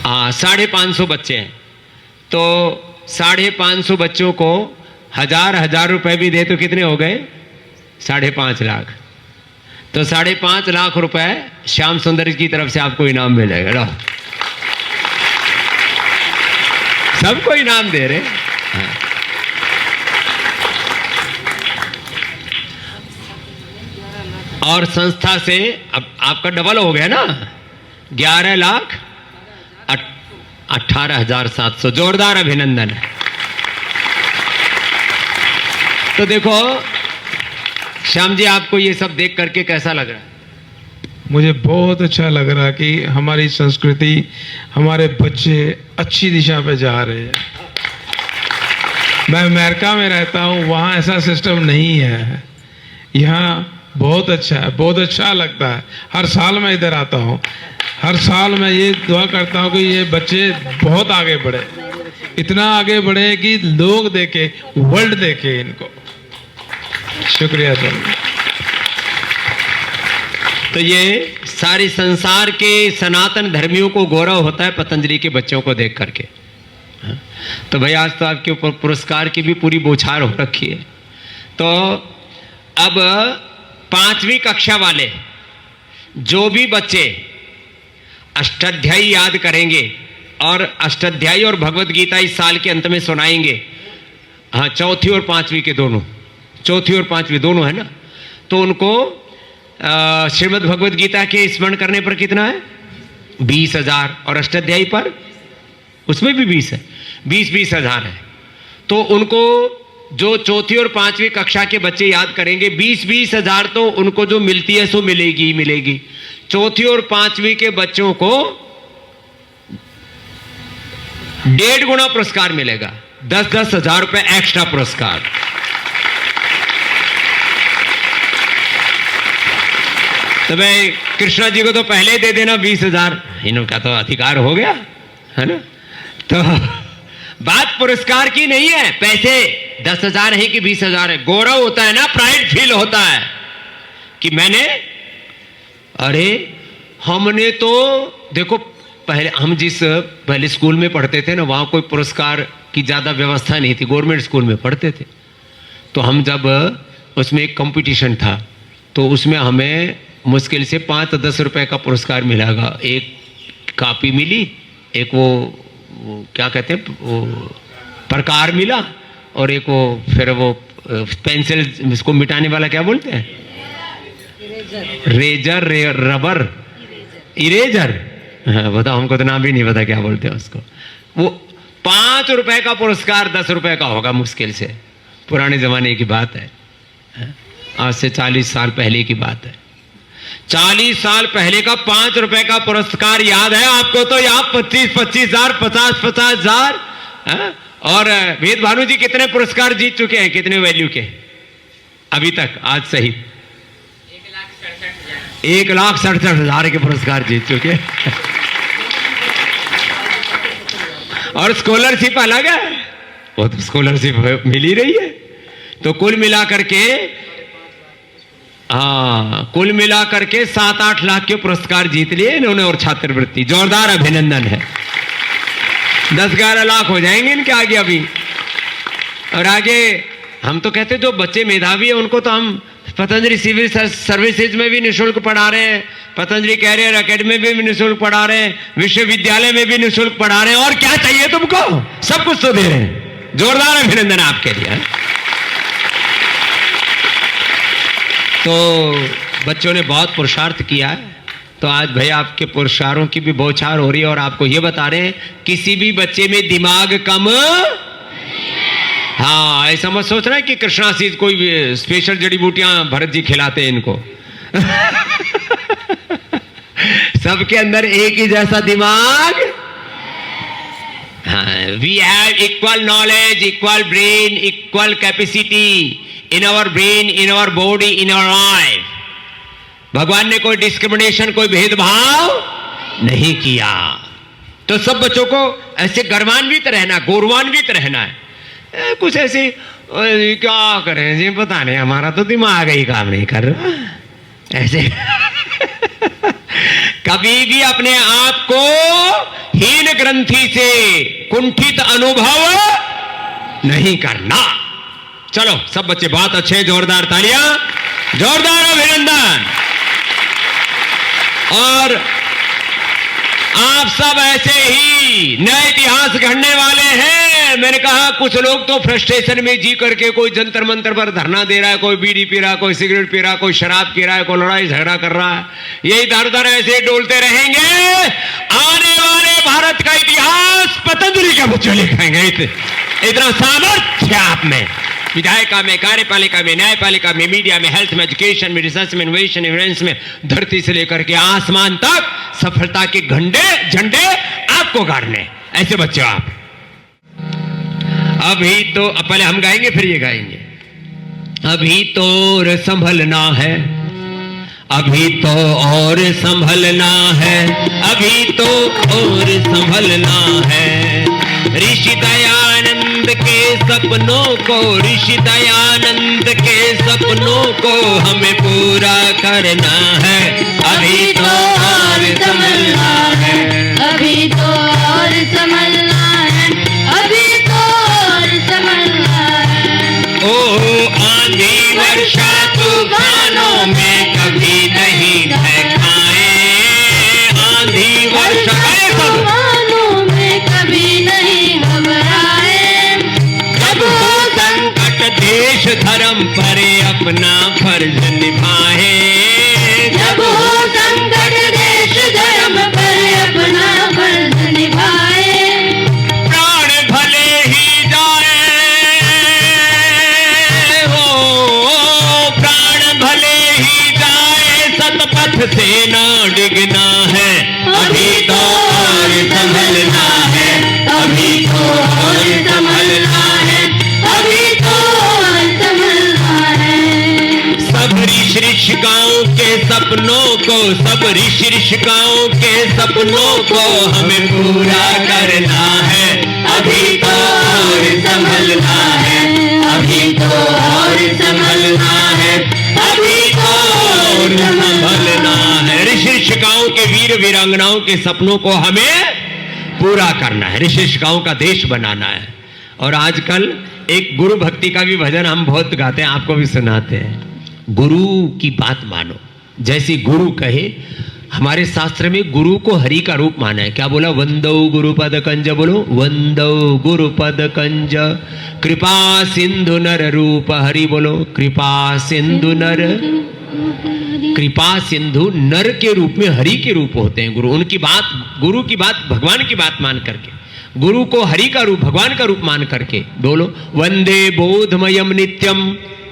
हाँ 550 बच्चे हैं, तो 550 बच्चों को 1000 रुपए भी दे तो कितने हो गए? 5.5 लाख। तो 5.5 लाख रुपए श्याम सुंदर की तरफ से आपको इनाम मिलेगा। लो सबको इनाम दे रहे। हाँ। और संस्था से अब आपका डबल हो गया ना, 11,18,700, जोरदार अभिनंदन है। तो देखो श्याम जी आपको ये सब देख करके कैसा लग रहा है? मुझे बहुत अच्छा लग रहा कि हमारी संस्कृति, हमारे बच्चे अच्छी दिशा पे जा रहे हैं। मैं अमेरिका में रहता हूँ, वहाँ ऐसा सिस्टम नहीं है, यहाँ बहुत अच्छा है, बहुत अच्छा लगता है। हर साल मैं इधर आता हूँ, हर साल मैं ये दुआ करता हूँ कि ये बच्चे बहुत आगे बढ़े, इतना आगे बढ़े कि लोग देखे, वर्ल्ड देखे इनको। शुक्रिया सर। तो ये सारे संसार के सनातन धर्मियों को गौरव होता है पतंजलि के बच्चों को देख करके। तो भाई आज तो आपके ऊपर पुरस्कार की भी पूरी बौछार हो रखी है। तो अब 5वीं कक्षा वाले जो भी बच्चे अष्टाध्यायी याद करेंगे, और अष्टाध्यायी और भगवत गीता इस साल के अंत में सुनाएंगे, हाँ 4वीं और 5वीं के दोनों, 4वीं और 5वीं दोनों है ना, तो उनको श्रीमद् भगवत गीता के स्मरण करने पर कितना है? 20,000, और अष्टाध्यायी पर उसमें भी 20 है, 20 हज़ार है। तो उनको जो 4वीं और 5वीं कक्षा के बच्चे याद करेंगे, 20 हज़ार तो उनको जो मिलती है सो मिलेगी मिलेगी। 4वीं और 5वीं के बच्चों को 1.5 गुना पुरस्कार मिलेगा, 10 हज़ार रुपए एक्स्ट्रा पुरस्कार। तो भाई कृष्णा जी को तो पहले दे देना 20,000, इनका तो अधिकार हो गया है ना। तो बात पुरस्कार की नहीं है, पैसे 10,000 है कि 20,000 है, गौरव होता है ना, प्राइड फील होता है कि मैंने, अरे हमने तो देखो पहले हम जिस पहले स्कूल में पढ़ते थे ना, वहां कोई पुरस्कार की ज्यादा व्यवस्था नहीं थी, गवर्नमेंट स्कूल में पढ़ते थे। तो हम जब उसमें एक कंपटीशन था, तो उसमें हमें मुश्किल से 5-10 रुपए का पुरस्कार मिलेगा। एक कॉपी मिली, एक वो क्या कहते हैं वो प्रकार मिला, और एक वो फिर वो पेंसिल, इसको मिटाने वाला क्या बोलते हैं, रेजर, रबर, इरेजर, हाँ बताओ, हमको तो नाम भी नहीं पता क्या बोलते हैं उसको। वो 5 रुपए का पुरस्कार 10 रुपए का होगा मुश्किल से, पुराने जमाने की बात है, आज से 40 साल पहले की बात है। 40 साल पहले का 5 रुपए का पुरस्कार याद है आपको? तो यहाँ 25 हज़ार, 50 हज़ार। और वेद भानु जी कितने पुरस्कार जीत चुके हैं, कितने वैल्यू के अभी तक आज सही? 1,67,000 के पुरस्कार जीत चुके हैं। और स्कॉलरशिप अलग है, वो तो स्कॉलरशिप मिल ही रही है। तो कुल मिलाकर के कुल मिलाकर के 7-8 लाख के पुरस्कार जीत लिए इन्होंने और छात्रवृत्ति, जोरदार अभिनंदन है। 10-11 लाख हो जाएंगे इनके आगे अभी। और आगे हम तो कहते जो बच्चे मेधावी हैं उनको तो हम पतंजलि सिविल सर्विसेज में भी निःशुल्क पढ़ा रहे हैं, पतंजलि कैरियर एकेडमी में भी निःशुल्क पढ़ा रहे हैं, विश्वविद्यालय में भी निःशुल्क पढ़ा रहे हैं। और क्या चाहिए तुमको, सब कुछ तो दे रहे हैं। जोरदार अभिनंदन आपके लिए। तो बच्चों ने बहुत पुरुषार्थ किया है, तो आज भैया आपके पुरस्कारों की भी बौछार हो रही है। और आपको ये बता रहे हैं किसी भी बच्चे में दिमाग कम, हाँ ऐसा मत सोचना कि कृष्णाशीष कोई स्पेशल जड़ी बूटियां भरत जी खिलाते हैं इनको। सबके अंदर एक ही जैसा दिमाग। We have equal knowledge, equal brain, equal capacity in our brain, in our body, in our life. भगवान ने कोई डिस्क्रिमिनेशन, कोई भेदभाव नहीं किया। तो सब बच्चों को ऐसे गर्वान्वित रहना, गौरवान्वित रहना है। कुछ ऐसे क्या करें जी, पता नहीं, हमारा तो दिमाग ही काम नहीं कर रहा ऐसे। कभी भी अपने आप को हीन ग्रंथि से कुंठित अनुभव नहीं करना। चलो सब बच्चे बहुत अच्छे, जोरदार तालियां, जोरदार अभिनंदन। और आप सब ऐसे ही नए इतिहास गढ़ने वाले हैं। मैंने कहा कुछ लोग तो फ्रस्ट्रेशन में जी करके कोई जंतर मंतर पर धरना दे रहा है, कोई बीड़ी पी रहा है, कोई सिगरेट पी रहा है, कोई शराब पी रहा है, कोई लड़ाई झगड़ा कर रहा है। यही दर दर ऐसे डोलते रहेंगे। आने वाले भारत का इतिहास पतंजलि के बच्चे लिखेंगे। इतना सामर्थ्य आप में, विधायिका में, कार्यपालिका में, न्यायपालिका में, मीडिया में, हेल्थ में, एजुकेशन में, रिसर्च में, इनोवेशन, इवेंट्स में, धरती से लेकर के आसमान तक सफलता के झंडे आपको गाड़ने। ऐसे बच्चे आप। अभी तो पहले हम गाएंगे फिर ये गाएंगे। अभी तो और संभलना है, अभी तो और संभलना है, अभी तो और संभलना है। ऋषि दयानंद के सपनों को, ऋषि दयानंद के सपनों को हमें पूरा करना है। अभी तो और संभलना है, अभी तो और संभलना है, अभी तो और संभलना है। ओ आंधी वर्षा तूफानों में कभी नहीं ठहराए, आंधी वर्षा तूफानों में कभी नहीं घबराए। जब हो संकट देश धर्म पर अपना फर्ज निभाए, जब हो संकट देश धर्म पर अपना फर्ज निभाए। प्राण भले ही जाए हो, प्राण भले ही जाए, सतपथ से ना डिगना है। अभी तो और संभलना है, अभी तो और संभलना है, अभी तो और संभलना है। सब ऋषिकाओं के सपनों को, सब ऋषिकाओं के सपनों को हमें पूरा करना है। अभी तो और संभलना है, अभी तो और संभलना है, अभी तो और संभलना है। ऋषिकाओं के वीर वीरांगनाओं के सपनों को हमें पूरा करना है, ऋषिकाओं का देश बनाना है। और आजकल एक गुरु भक्ति का भी भजन हम बहुत गाते हैं, आपको भी सुनाते हैं। गुरु की बात मानो, जैसी गुरु कहे। हमारे शास्त्र में गुरु को हरि का रूप माना है। क्या बोला? वंदौ गुरुपद कंज, बोलो वंदौ गुरुपद कंज, कृपा सिंधु नर रूप हरि, बोलो कृपा सिंधु नर। कृपा सिंधु नर के रूप में हरि के रूप होते हैं गुरु। उनकी बात, गुरु की बात, भगवान की बात मान करके, गुरु को हरि का रूप, भगवान का रूप मान करके बोलो वंदे बोधमयम नित्यम,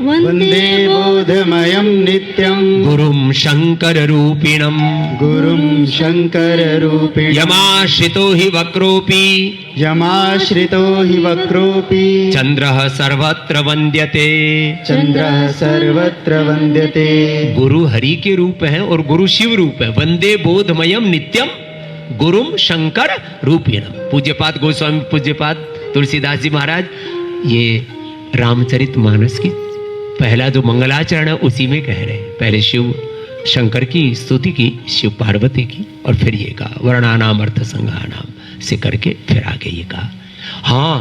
वंदे बोधमयं नित्यं, गुरुम शंकर रूपिणम, गुरुं शंकर रूपिणं। यमाश्रितो हि वक्रोपि, यमाश्रितो हि वक्रोऽपि, चंद्रः सर्वत्र वंद्यते। चंद्रः सर्वत्र वंद्यते। गुरु हरि के रूप है और गुरु शिव रूप है। वंदे बोधमयम नित्यम, गुरुम शंकर रूपिणम। पूज्यपाद गोस्वामी पूज्यपाद तुलसीदास जी महाराज ये रामचरितमानस की पहला जो मंगलाचरण है उसी में कह रहे हैं। पहले शिव शंकर की स्तुति की, शिव पार्वती की, और फिर ये कहा वर्णानाम अर्थ संघानाम से करके फिर आगे ये कहा। हाँ,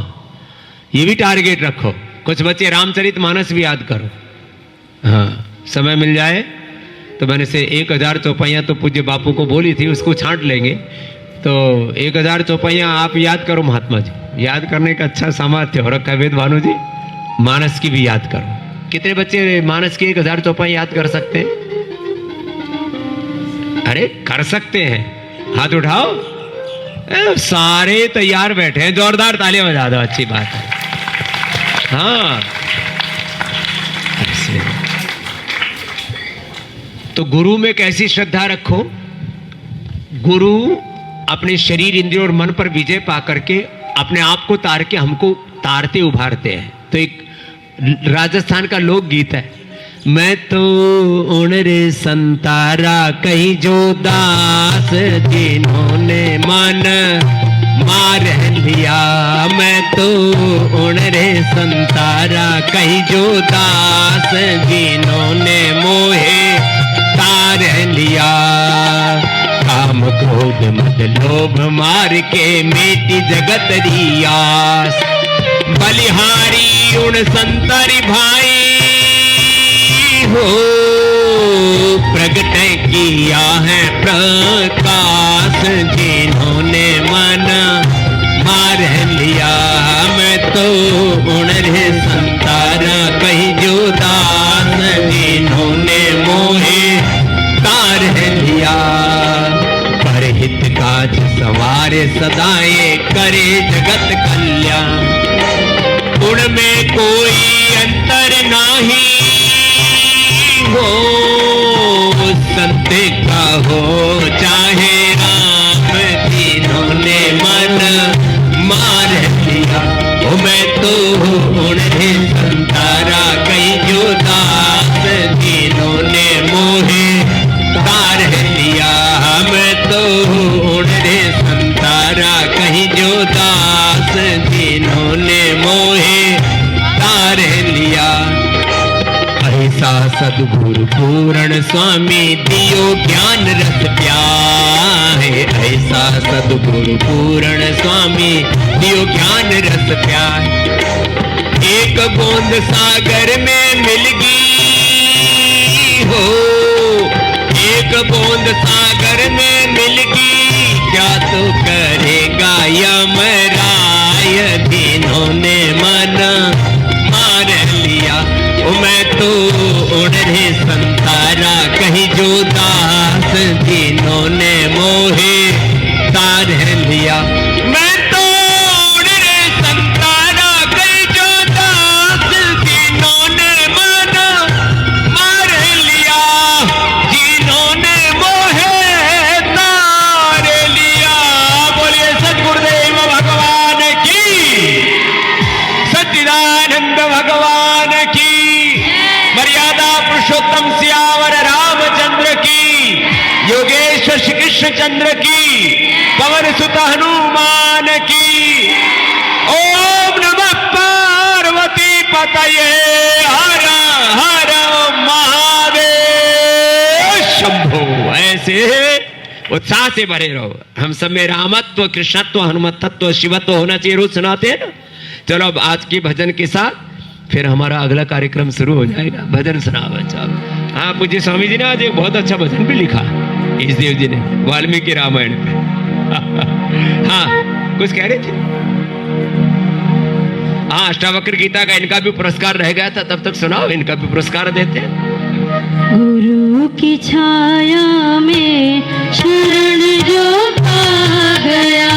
ये भी टारगेट रखो, कुछ बच्चे रामचरितमानस भी याद करो। हाँ, समय मिल जाए तो मैंने से 1000 चौपाइयाँ तो पूज्य बापू को बोली थी, उसको छांट लेंगे। तो 1000 चौपाइयाँ आप याद करो महात्मा जी, याद करने का अच्छा सामर्थ्य हो रखा है वेद भानु जी। मानस की भी याद करो। कितने बच्चे मानस की 1000 चौपाइयाँ याद कर सकते हैं? अरे कर सकते हैं, हाथ उठाओ। सारे तैयार बैठे हैं, जोरदार तालियां बजा दो, अच्छी बात है। हाँ, तो गुरु में कैसी श्रद्धा रखो? गुरु अपने शरीर, इंद्रिय और मन पर विजय पा करके अपने आप को तार के हमको तारते उभारते हैं। तो एक राजस्थान का लोकगीत है, मैं तो उन रे संतारा कहीं जो दास जिन्होंने मन मार लिया। मैं तो उन रे संतारा कहीं जो दास जिन्होंने मोहे तार लिया। काम क्रोध मद लोभ मार के मेटी जगत रियास। बलिहारी उन संतारी भाई हो प्रगट किया है प्रकाश जिन्होंने मन मार लिया। मैं तो उन रे संतारा कहीं जो दास जिन्होंने मोहे तार लिया। परहित काज सवारे सदाए करे जगत कल्याण। उनमें कोई अंतर नाही हो, संत का हो चाहे राम जिन्होंने मन मार लिया। मैं तो उन्हें संतारा कहीं जो दास जिन्होंने मोहे तार लिया। मैं तो उन्हें संतारा कहीं जो दास जिन्होंने मोहे तार लिया। ऐसा सद्गुरु पूर्ण स्वामी दियो ज्ञान रस प्यारे। ऐसा सद्गुरु पूर्ण स्वामी दियो ज्ञान रस प्यारे। एक बूंद सागर में मिल गई हो, एक बूंद सागर में मिल गई। क्या तो करेगा यमराय जिन्होंने मन मार लिया। मैं तो उन्हें संतारा कहीं जो दास जिन्होंने मोहे तार लिया। मैं तो उन्हें संतारा कहीं जो दास जिन्होंने मन मार लिया। जिन्होंने मोहे तार लिया। बोलिए सद्गुरुदेव भगवान की, सच्चिदानंद भगवान की, मर्यादा पुरुषोत्तम सियावर रामचंद्र की, योगेश्वर श्री कृष्ण चंद्र की, पवन सुत हनुमान की। ओम नमः पार्वती पतये, हर हर महादेव शंभो। ऐसे उत्साह से भरे रहो। हम सब में रामत्व, कृष्णत्व, हनुमत्व, शिवत्व होना चाहिए, रोज सुनाते हैं ना। चलो अब आज के भजन के साथ फिर हमारा अगला कार्यक्रम शुरू हो जाएगा। भजन सुनाओ बच्चा। हाँ, पूज्य स्वामी जी ने आज एक बहुत अच्छा भजन भी लिखा, ईशदेव जी ने, वाल्मीकि रामायण पे। हाँ, कुछ कह रहे थे? हाँ, अष्टावक्र गीता का इनका भी पुरस्कार रह गया था, तब तक सुनाओ, इनका भी पुरस्कार देते हैं। गुरु की छाया में शरण जो पा गया।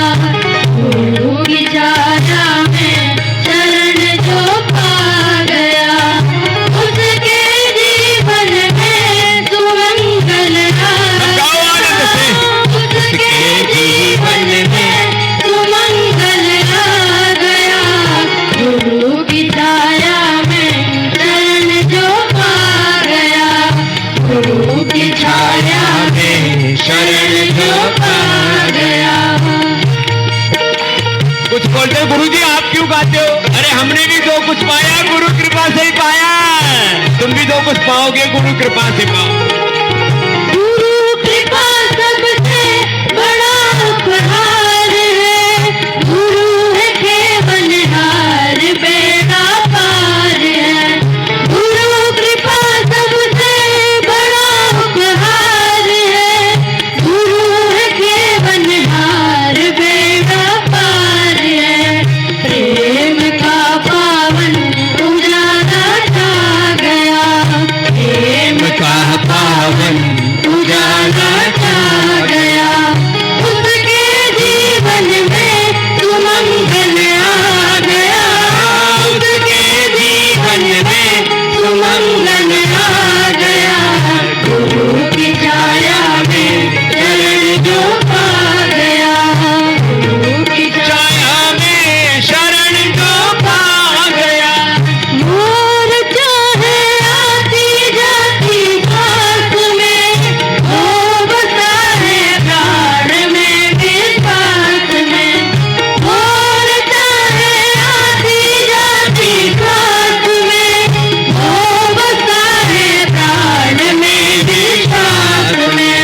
गुरु की छाया में शरण जो पा गया। उसके जीवन में सुमंगल आया। उसके जीवन में सुमंगल आ गया। गुरु की छाया में शरण जो पा गया। गुरु की छाया में शरण अरे गुरुजी आप क्यों गाते हो? अरे हमने भी जो कुछ पाया गुरु कृपा से ही पाया, तुम भी जो कुछ पाओगे गुरु कृपा से पाओ। गुरु कृपा सबसे बड़ा उपहार है, गुरु है केवलहार बेड़ा पार है। गुरु कृपा सबसे बड़ा उपहार है, गुरु है केवलहार बेड़ा पार है। प्रेम का पावन उजाला छा गया, प्रेम का पावन उजाला छा गया। उसके जीवन में सुमंगल आ गया, उसके जीवन में सुमंगल आ गया। गुरु की छाया में चरण जो पा गया, गुरु की छाया में शरण जो पा गया। मोर चाहे आती जाती घास में, हो बसा है प्राण में विश्वास में। मोर चाहे आती जाती घास में, हो बसा है प्राण में विश्वास में।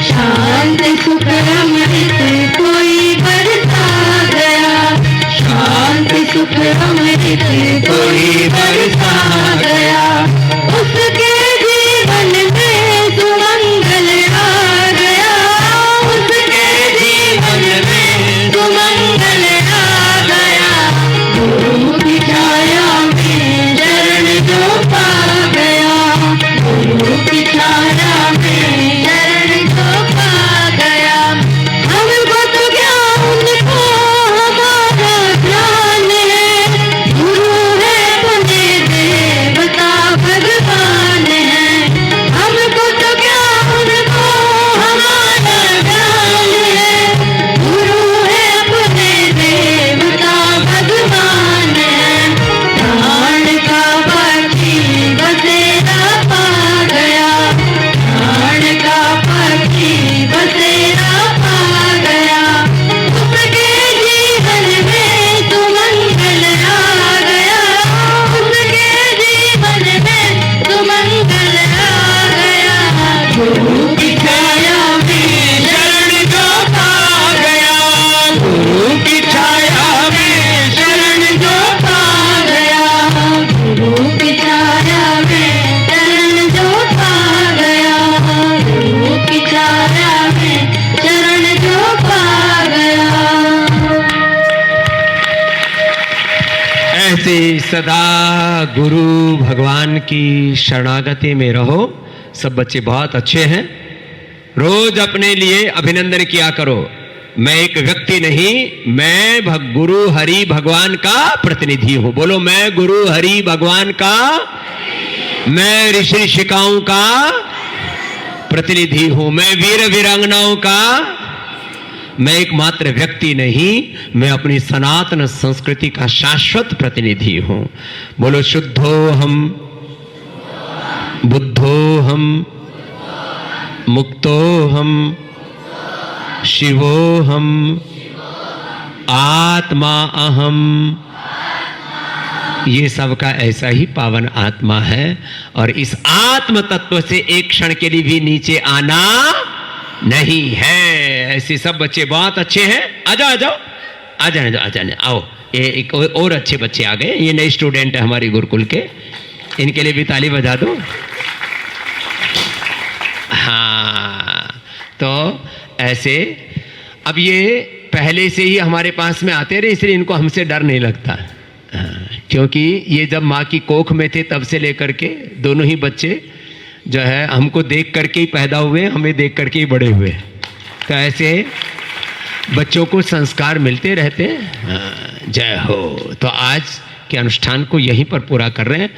शांति सुख अमृत कोई बरसा गया, शांति सुख अमृत कोई बरसा गया। उसके जीवन में सुमंगल आ गया, उसके जीवन में सुमंगल आ गया। गुरु की छाया में शरण जो पा गया, गुरु की छाया में शरण जो पा गया। हमको तो ज्ञान को हमारा ज्ञान है, गुरु है पुण्य देवता भगवान है। हमको तो ज्ञान को हमारा ज्ञान है, गुरु है पुण्य देवता भगवान है। प्राण का पक्षी बसेरा पा गया, प्राण का पक्षी बसेरा पा गया। उसके जीवन में सुमंगल आ गया, उसके जीवन में सुमंगल आ गया। गुरु की छाया में शरण जो पा गया, गुरु की छाया में शरण जो पा गया, गुरु की छाया में शरण जो पा गया, गुरु की छाया में शरण जो पा गया। ऐसे सदा गुरु भगवान की शरणागति में रहो। सब बच्चे बहुत अच्छे हैं। रोज अपने लिए अभिनंदन किया करो। मैं एक व्यक्ति नहीं, मैं गुरु हरि भगवान का प्रतिनिधि हूं। बोलो, मैं गुरु हरि भगवान का, मैं ऋषि ऋषिकाओं का प्रतिनिधि हूं। मैं वीर वीरांगनाओं का, मैं एकमात्र व्यक्ति नहीं, मैं अपनी सनातन संस्कृति का शाश्वत प्रतिनिधि हूं। बोलो, शुद्धो हम, बुद्धो हम, मुक्तो हम, शिवो हम, आत्मा अहम। ये सबका ऐसा ही पावन आत्मा है, और इस आत्म तत्व से एक क्षण के लिए भी नीचे आना नहीं है। ऐसे सब बच्चे बहुत अच्छे हैं। आ जाओ, आ जाओ, आ जाने, आ जाने, आओ। ये एक और अच्छे बच्चे आ गए। ये नए स्टूडेंट है हमारी गुरुकुल के, इनके लिए भी ताली बजा दो। हाँ, तो ऐसे अब ये पहले से ही हमारे पास में आते रहे, इसलिए इनको हमसे डर नहीं लगता। क्योंकि ये जब माँ की कोख में थे तब से लेकर के दोनों ही बच्चे जो है हमको देख करके ही पैदा हुए, हमें देख करके ही बड़े हुए। तो ऐसे बच्चों को संस्कार मिलते रहते हैं। जय हो। तो आज के अनुष्ठान को यहीं पर पूरा कर रहे हैं।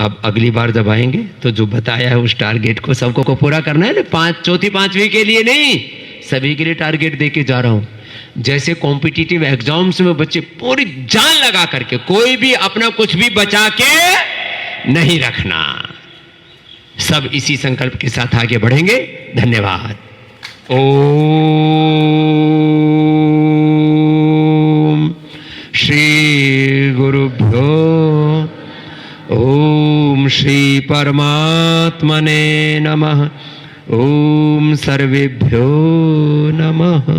अब अगली बार जब आएंगे तो जो बताया है उस टारगेट को सबको को पूरा करना है ना। चौथी पांचवी के लिए नहीं, सभी के लिए टारगेट दे के जा रहा हूँ। जैसे कॉम्पिटिटिव एग्जाम्स में बच्चे पूरी जान लगा करके, कोई भी अपना कुछ भी बचा के नहीं रखना। सब इसी संकल्प के साथ आगे बढ़ेंगे। धन्यवाद। ओम श्री श्री गुरुभ्यो ओम श्री परमात्मने नमः। ओम सर्वेभ्यो नमः।